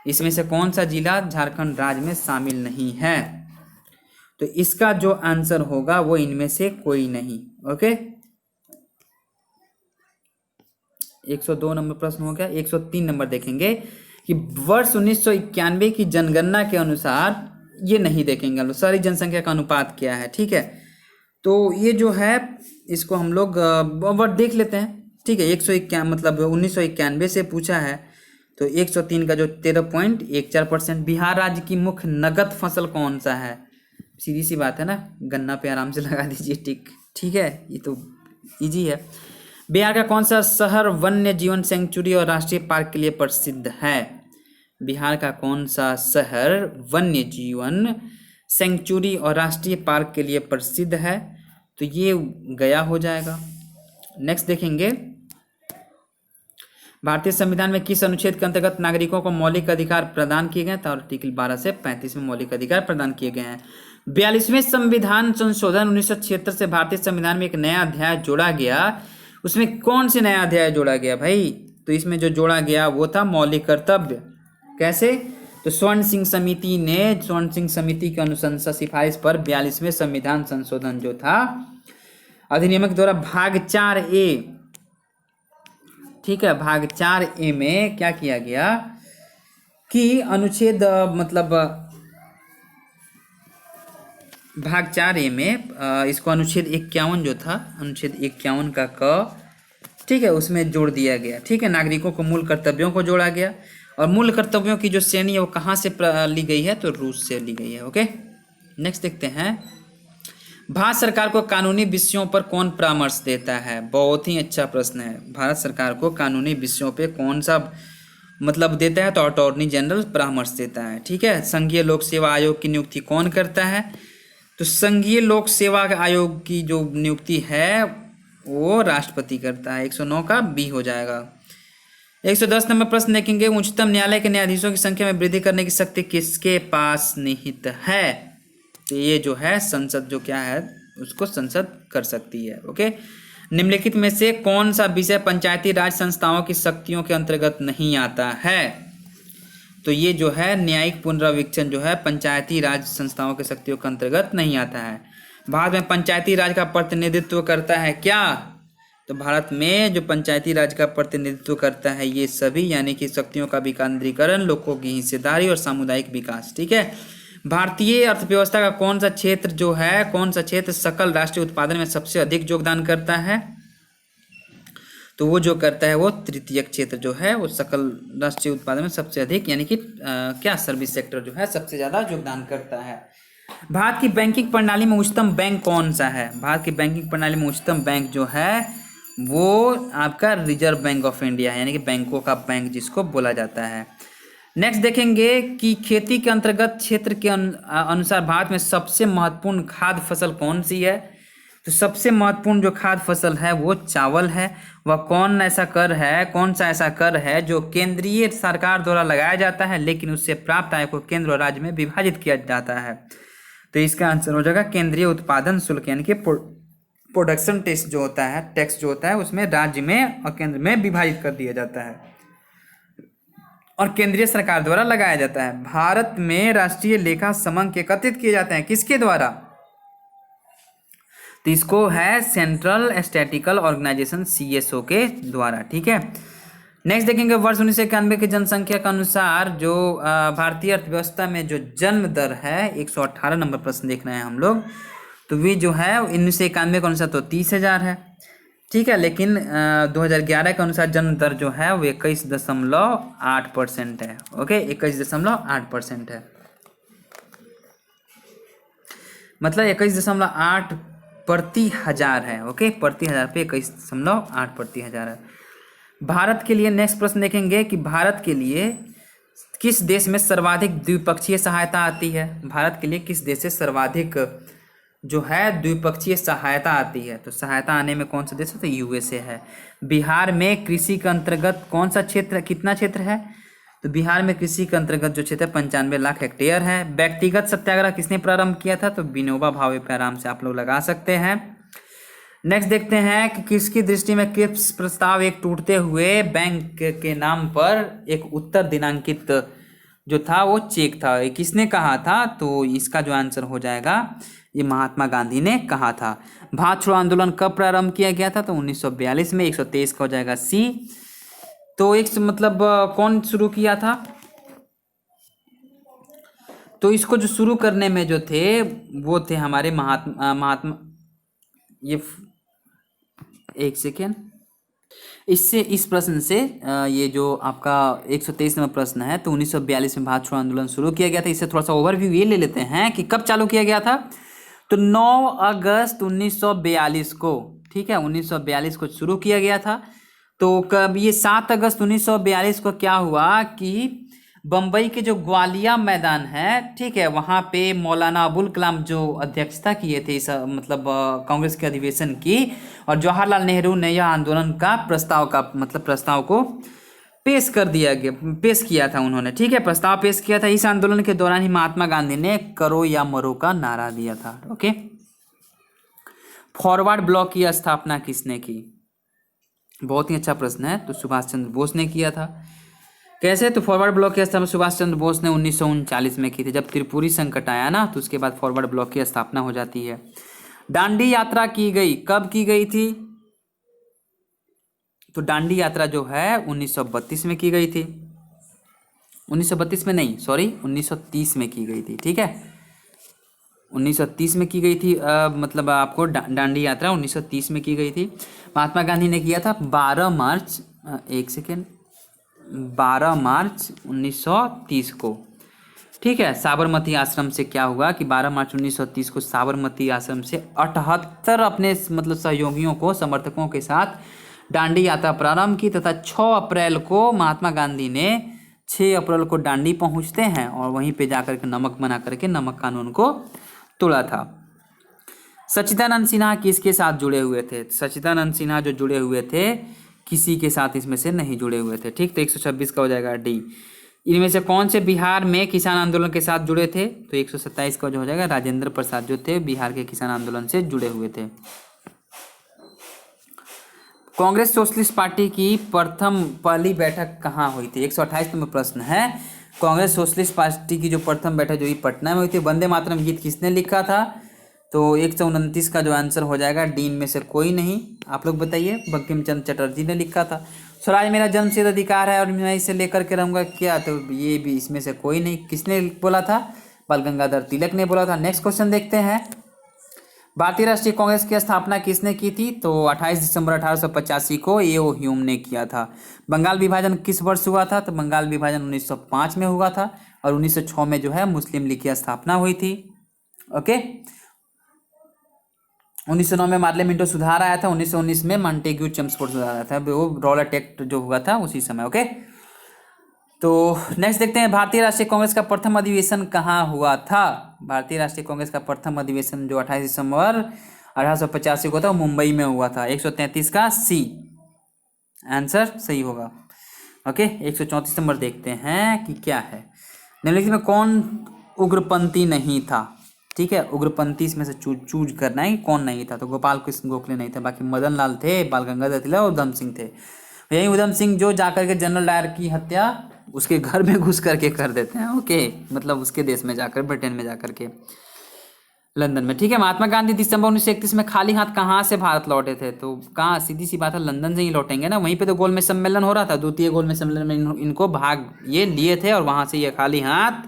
इसमें से कौन सा जिला झारखंड राज्य में शामिल नहीं है, तो इसका जो आंसर होगा वो इनमें से कोई नहीं, ओके। 102 नंबर प्रश्न हो गया। 103 नंबर देखेंगे कि वर्ष 1991 की जनगणना के अनुसार, ये नहीं देखेंगे हम लोग, सारी जनसंख्या का अनुपात क्या है, ठीक है, तो ये जो है इसको हम लोग वर्ड देख लेते हैं, ठीक है। 191 मतलब 1991 से पूछा है, तो 103 का जो 13.14%। बिहार राज्य की मुख्य नगद फसल कौन सा है, सीधी सी बात है ना, गन्ना पे आराम से लगा दीजिए टिक, ठीक है, ये तो इजी है। बिहार का कौन सा शहर वन्य जीवन सेंचुरी और राष्ट्रीय पार्क के लिए प्रसिद्ध है, बिहार का कौन सा शहर वन्य जीवन सेंचुरी और राष्ट्रीय पार्क के लिए प्रसिद्ध है, तो ये गया हो जाएगा। नेक्स्ट देखेंगे, भारतीय संविधान में किस अनुच्छेद के अंतर्गत नागरिकों को मौलिक अधिकार प्रदान किए गए, तो आर्टिकल 12 से 35 में मौलिक अधिकार प्रदान किए गए हैं। 42वें संविधान संशोधन 1976 से भारतीय संविधान में एक नया अध्याय जोड़ा गया, उसमें कौन से नया अध्याय जोड़ा गया भाई, तो इसमें जो जोड़ा गया वो था मौलिक कर्तव्य। कैसे, तो स्वर्ण सिंह समिति की अनुशंसा सिफारिश पर 42वें संविधान संशोधन जो था अधिनियम के द्वारा भाग 4A, ठीक है, भाग 4A में क्या किया गया कि अनुच्छेद मतलब भाग 4 ए में इसको अनुच्छेद 51 जो था, अनुच्छेद 51 का क, ठीक है, उसमें जोड़ दिया गया। ठीक है, नागरिकों को मूल कर्तव्यों को जोड़ा गया, और मूल कर्तव्यों की जो श्रेणी है वो कहाँ से ली गई है, तो रूस से ली गई है। ओके, नेक्स्ट देखते हैं, भारत सरकार को कानूनी विषयों पर कौन परामर्श देता है? बहुत ही अच्छा प्रश्न है। भारत सरकार को कानूनी विषयों पे कौन सा मतलब देता है, तो अटॉर्नी जनरल परामर्श देता है। ठीक है, संघीय लोक सेवा आयोग की नियुक्ति कौन करता है? तो संघीय लोक सेवा आयोग की जो नियुक्ति है वो राष्ट्रपति करता है। 109 का बी हो जाएगा। 110 नंबर प्रश्न देखेंगे, उच्चतम न्यायालय के न्यायाधीशों की संख्या में वृद्धि करने की शक्ति किसके पास निहित है? तो ये जो है संसद, जो क्या है उसको संसद कर सकती है। ओके, निम्नलिखित में से कौन सा विषय पंचायती राज संस्थाओं की शक्तियों के अंतर्गत नहीं आता है? तो ये जो है न्यायिक पुनर्विवेचन जो है पंचायती राज संस्थाओं के शक्तियों के अंतर्गत नहीं आता है। भारत में पंचायती राज का प्रतिनिधित्व करता है क्या? तो भारत में जो पंचायती राज का प्रतिनिधित्व करता है ये सभी, यानी कि शक्तियों का विकेंद्रीकरण, लोगों की हिस्सेदारी और सामुदायिक विकास। ठीक है, भारतीय अर्थव्यवस्था का कौन सा क्षेत्र जो है, कौन सा क्षेत्र सकल राष्ट्रीय उत्पादन में सबसे अधिक योगदान करता है? तो वो जो करता है वो तृतीयक क्षेत्र जो है वो सकल राष्ट्रीय उत्पादन में सबसे अधिक, यानी कि क्या सर्विस सेक्टर जो है सबसे ज़्यादा योगदान करता है। भारत की बैंकिंग प्रणाली में उच्चतम बैंक कौन सा है? भारत की बैंकिंग प्रणाली में उच्चतम बैंक जो है वो आपका रिजर्व बैंक ऑफ इंडिया है, यानी कि बैंकों का बैंक जिसको बोला जाता है। नेक्स्ट देखेंगे कि खेती के अंतर्गत क्षेत्र के अनुसार भारत में सबसे महत्वपूर्ण खाद्य फसल कौन सी है? तो सबसे महत्वपूर्ण जो खाद्य फसल है वो चावल है। वह कौन सा ऐसा कर है जो केंद्रीय सरकार द्वारा लगाया जाता है लेकिन उससे प्राप्त आय को केंद्र और राज्य में विभाजित किया जाता है? तो इसका आंसर हो जाएगा केंद्रीय उत्पादन शुल्क, यानी कि प्रोडक्शन टैक्स जो होता है उसमें राज्य में और केंद्र में विभाजित कर दिया जाता है और केंद्रीय सरकार द्वारा लगाया जाता है। भारत में राष्ट्रीय लेखा समंक एकत्रित किए जाते हैं किसके द्वारा? तो इसको है सेंट्रल स्टैटिस्टिकल ऑर्गेनाइजेशन CSO के द्वारा। ठीक है, नेक्स्ट देखेंगे, वर्ष 1991 की जनसंख्या के अनुसार जो भारतीय अर्थव्यवस्था में जो जन्म दर है, 118 नंबर प्रश्न देख रहे हैं हम लोग, तो वे जो है 1991 के अनुसार तो 30,000 है। ठीक है, लेकिन 2011 के अनुसार जन्म दर जो है वो 21.8% है। ओके, 21.8% है, मतलब 21.8 प्रति हजार है। ओके, प्रति हजार पे 21.8 प्रति हजार है। भारत के लिए नेक्स्ट प्रश्न देखेंगे कि भारत के लिए किस देश में सर्वाधिक द्विपक्षीय सहायता आती है? भारत के लिए किस देश से सर्वाधिक जो है द्विपक्षीय सहायता आती है? तो सहायता आने में कौन सा देश है? तो USA है। बिहार में कृषि के अंतर्गत कौन सा क्षेत्र, कितना क्षेत्र है? तो बिहार में कृषि के अंतर्गत जो क्षेत्र 95 लाख हेक्टेयर है। व्यक्तिगत सत्याग्रह किसने प्रारंभ किया था? तो विनोबा भावे पे आराम से आप लोग लगा सकते हैं। नेक्स्ट देखते हैं कि किसकी दृष्टि में क्रिप्स प्रस्ताव एक टूटते हुए बैंक के नाम पर एक उत्तर दिनांकित जो था वो चेक था, किसने कहा था? तो इसका जो आंसर हो जाएगा ये महात्मा गांधी ने कहा था। भारत छोड़ो आंदोलन कब प्रारंभ किया गया था? तो 1942 में। 123 का हो जाएगा C। तो एक मतलब कौन शुरू किया था? तो इसको जो शुरू करने में जो थे वो थे हमारे महात्मा ये एक सेकेंड, इससे इस प्रश्न से ये जो आपका 123 नंबर प्रश्न है, तो 1942 में भारत छोड़ो आंदोलन शुरू किया गया था। इससे थोड़ा सा ओवरव्यू ये ले लेते हैं कि कब चालू किया गया था। तो 9 अगस्त 1942 को, ठीक है, 1942 को शुरू किया गया था। तो कब ये 7 अगस्त 1942 को क्या हुआ कि बम्बई के जो ग्वालिया मैदान है, ठीक है, वहाँ पे मौलाना अबुल कलाम जो अध्यक्षता किए थे इस मतलब कांग्रेस के अधिवेशन की, और जवाहरलाल नेहरू ने यह आंदोलन का प्रस्ताव को पेश किया था उन्होंने। ठीक है, प्रस्ताव पेश किया था। इस आंदोलन के दौरान ही महात्मा गांधी ने करो या मरो का नारा दिया था। ओके, फॉरवर्ड ब्लॉक की स्थापना किसने की? बहुत ही अच्छा प्रश्न है। तो सुभाष चंद्र बोस ने किया था। कैसे? तो फॉरवर्ड ब्लॉक की स्थापना सुभाष चंद्र बोस ने 1939 में की थी। जब त्रिपुरी संकट आया ना, तो उसके बाद फॉरवर्ड ब्लॉक की स्थापना हो जाती है। दांडी यात्रा की गई, कब की गई थी? तो दांडी यात्रा जो है 1932 में की गई थी। 1932 में नहीं, सॉरी, 1930 में की गई थी। ठीक है, 1930 में की गई थी। मतलब आपको दांडी यात्रा 1930 में की गई थी। महात्मा गांधी ने किया था 12 मार्च, एक सेकेंड, 12 मार्च 1930 को। ठीक है, साबरमती आश्रम से क्या हुआ कि 12 मार्च 1930 को साबरमती आश्रम से 78 अपने मतलब सहयोगियों को, समर्थकों के साथ दांडी यात्रा प्रारंभ की तथा 6 अप्रैल को महात्मा गांधी ने 6 अप्रैल को दांडी पहुंचते हैं और वहीं पे जाकर के नमक बना करके नमक कानून को तोड़ा था। सच्चिदानंद सिन्हा किसके साथ जुड़े हुए थे? सच्चिदानंद सिन्हा जो जुड़े हुए थे किसी के साथ इसमें से नहीं जुड़े हुए थे। ठीक, तो 126 का हो जाएगा डी। इनमें से कौन से बिहार में किसान आंदोलन के साथ जुड़े थे? तो 127 का जो हो जाएगा राजेंद्र प्रसाद जो थे बिहार के किसान आंदोलन से जुड़े हुए थे। कांग्रेस सोशलिस्ट पार्टी की पहली बैठक कहाँ हुई थी? 128 नंबर प्रश्न है। कांग्रेस सोशलिस्ट पार्टी की जो प्रथम बैठक जो हुई पटना में हुई थी। वंदे मातरम गीत किसने लिखा था? तो 129 का जो आंसर हो जाएगा डी में से कोई नहीं। आप लोग बताइए। बंकिम चंद्र चटर्जी ने लिखा था। स्वराज मेरा जन्मसिद्ध अधिकार है और मैं इसे लेकर के रहूंगा क्या? तो ये भी इसमें से कोई नहीं। किसने बोला था? बाल गंगाधर तिलक ने बोला था। नेक्स्ट क्वेश्चन देखते हैं। भारतीय राष्ट्रीय कांग्रेस की स्थापना किसने की थी? तो 28 दिसंबर 1885 को ए.ओ. ह्यूम ने किया था। बंगाल विभाजन किस वर्ष हुआ था? तो बंगाल विभाजन 1905 में हुआ था और 1906 में जो है मुस्लिम लीग की स्थापना हुई थी। ओके, 1909 में पार्लियामेंटो सुधार आया था। 1919 में मॉन्टेग्यू चेम्सफोर्ड सुधार आया था, वो रॉलेट एक्ट जो हुआ था उसी समय। ओके, तो नेक्स्ट देखते हैं। भारतीय राष्ट्रीय कांग्रेस का प्रथम अधिवेशन कहाँ हुआ था? भारतीय राष्ट्रीय कांग्रेस का प्रथम अधिवेशन जो 28 दिसंबर 1885 को था वो मुंबई में हुआ था। 133 का सी आंसर सही होगा। ओके, 134 नंबर देखते हैं कि क्या है। निम्नलिखित में कौन उग्रपंथी नहीं था? ठीक है, उग्रपंथी इसमें से चूज करना है कि कौन नहीं था। तो गोपाल कृष्ण गोखले नहीं थे, बाकी मदन लाल थे, बाल गंगाधर तिलक और उधम सिंह थे। यही उधम सिंह जो जाकर के जनरल डायर की हत्या उसके घर में घुस करके कर देते हैं। ओके, मतलब उसके देश में जाकर, ब्रिटेन में जाकर के, लंदन में। ठीक है, महात्मा गांधी दिसंबर 1931 में खाली हाथ कहाँ से भारत लौटे थे? तो कहाँ? सीधी सी बात है, लंदन से ही लौटेंगे ना। वहीं पे तो गोलमेज सम्मेलन हो रहा था, द्वितीय गोलमेज सम्मेलन में इनको भाग ये लिए थे और वहां से ये खाली हाथ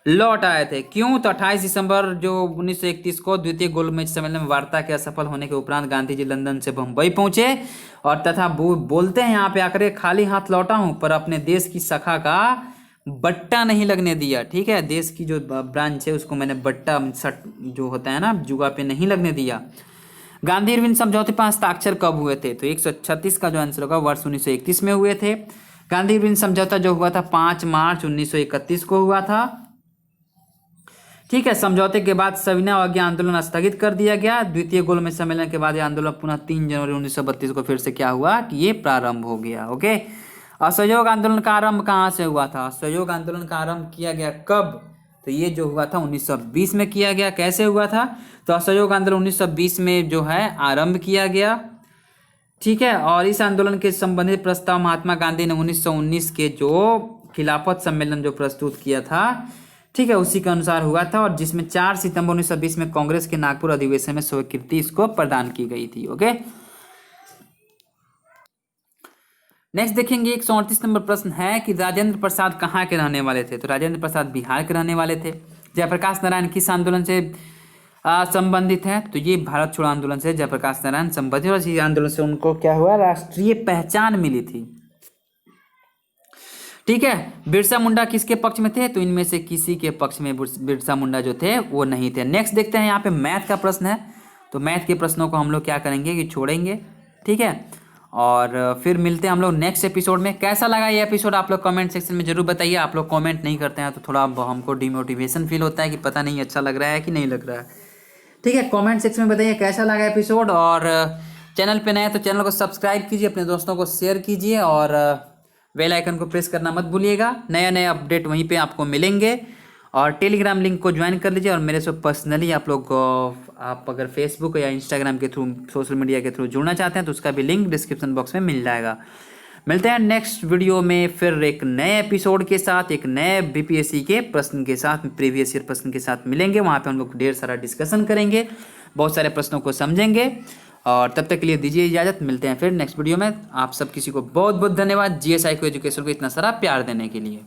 लौट आए थे। क्यों? तो 28 दिसंबर जो 1931 को द्वितीय गोलमेज सम्मेलन में वार्ता के असफल होने के उपरांत गांधी जी लंदन से बम्बई पहुंचे और तथा बोलते हैं यहाँ पे आकर खाली हाथ लौटा हूं पर अपने देश की शाखा का बट्टा नहीं लगने दिया। ठीक है, देश की जो ब्रांच है उसको मैंने बट्टा जो होता है ना जुगा पे नहीं लगने दिया। गांधी इरविन समझौते पर हस्ताक्षर कब हुए थे? तो 136 का जो आंसर होगा वर्ष 1931 में हुए थे। गांधी इरविन समझौता जो हुआ था 5 मार्च 1931 को हुआ था। ठीक है, समझौते के बाद सविनय अवज्ञा आंदोलन स्थगित कर दिया गया। द्वितीय गोलमेज सम्मेलन के बाद यह आंदोलन पुनः 3 जनवरी 1932 को फिर से क्या हुआ कि ये प्रारंभ हो गया। ओके, असहयोग आंदोलन का आरंभ कहाँ से हुआ था? असहयोग आंदोलन का आरंभ किया गया कब? तो ये जो हुआ था 1920 में किया गया। कैसे हुआ था? तो असहयोग आंदोलन 1920 में जो है आरंभ किया गया। ठीक है, और इस आंदोलन के संबंधित प्रस्ताव महात्मा गांधी ने 1919 के जो खिलाफत सम्मेलन जो प्रस्तुत किया था, ठीक है, उसी के अनुसार हुआ था और जिसमें 4 सितंबर 1920 में कांग्रेस के नागपुर अधिवेशन में स्वीकृति इसको प्रदान की गई थी। ओके, नेक्स्ट देखेंगे 138 नंबर प्रश्न है कि राजेंद्र प्रसाद कहाँ के रहने वाले थे? तो राजेंद्र प्रसाद बिहार के रहने वाले थे। जयप्रकाश नारायण किस आंदोलन से संबंधित है? तो ये भारत छोड़ो आंदोलन से जयप्रकाश नारायण संबंधित और इस आंदोलन से उनको क्या हुआ? राष्ट्रीय पहचान मिली थी। ठीक है, बिरसा मुंडा किसके पक्ष में थे? तो इनमें से किसी के पक्ष में बिरसा मुंडा जो थे वो नहीं थे। नेक्स्ट देखते हैं, यहाँ पे मैथ का प्रश्न है। तो मैथ के प्रश्नों को हम लोग क्या करेंगे कि छोड़ेंगे। ठीक है, और फिर मिलते हैं हम लोग नेक्स्ट एपिसोड में। कैसा लगा ये एपिसोड आप लोग कमेंट सेक्शन में जरूर बताइए। आप लोग कमेंट नहीं करते हैं तो थोड़ा हमको डिमोटिवेशन फील होता है कि पता नहीं अच्छा लग रहा है कि नहीं लग रहा है। ठीक है, कमेंट सेक्शन में बताइए कैसा लगा एपिसोड। और चैनल पे नए तो चैनल को सब्सक्राइब कीजिए, अपने दोस्तों को शेयर कीजिए और बेल आइकन को प्रेस करना मत भूलिएगा। नया नया अपडेट वहीं पे आपको मिलेंगे और टेलीग्राम लिंक को ज्वाइन कर लीजिए। और मेरे से पर्सनली आप लोग आप अगर फेसबुक या इंस्टाग्राम के थ्रू, सोशल मीडिया के थ्रू जुड़ना चाहते हैं तो उसका भी लिंक डिस्क्रिप्शन बॉक्स में मिल जाएगा। मिलते हैं नेक्स्ट वीडियो में फिर एक नए एपिसोड के साथ, एक नए बीपीएससी के प्रश्न के साथ, प्रीवियस ईयर प्रश्न के साथ मिलेंगे। वहाँ पे हम लोग ढेर सारा डिस्कशन करेंगे, बहुत सारे प्रश्नों को समझेंगे। और तब तक के लिए दीजिए इजाज़त। मिलते हैं फिर नेक्स्ट वीडियो में। आप सब किसी को बहुत बहुत धन्यवाद जीएसआई को एजुकेशन को इतना सारा प्यार देने के लिए।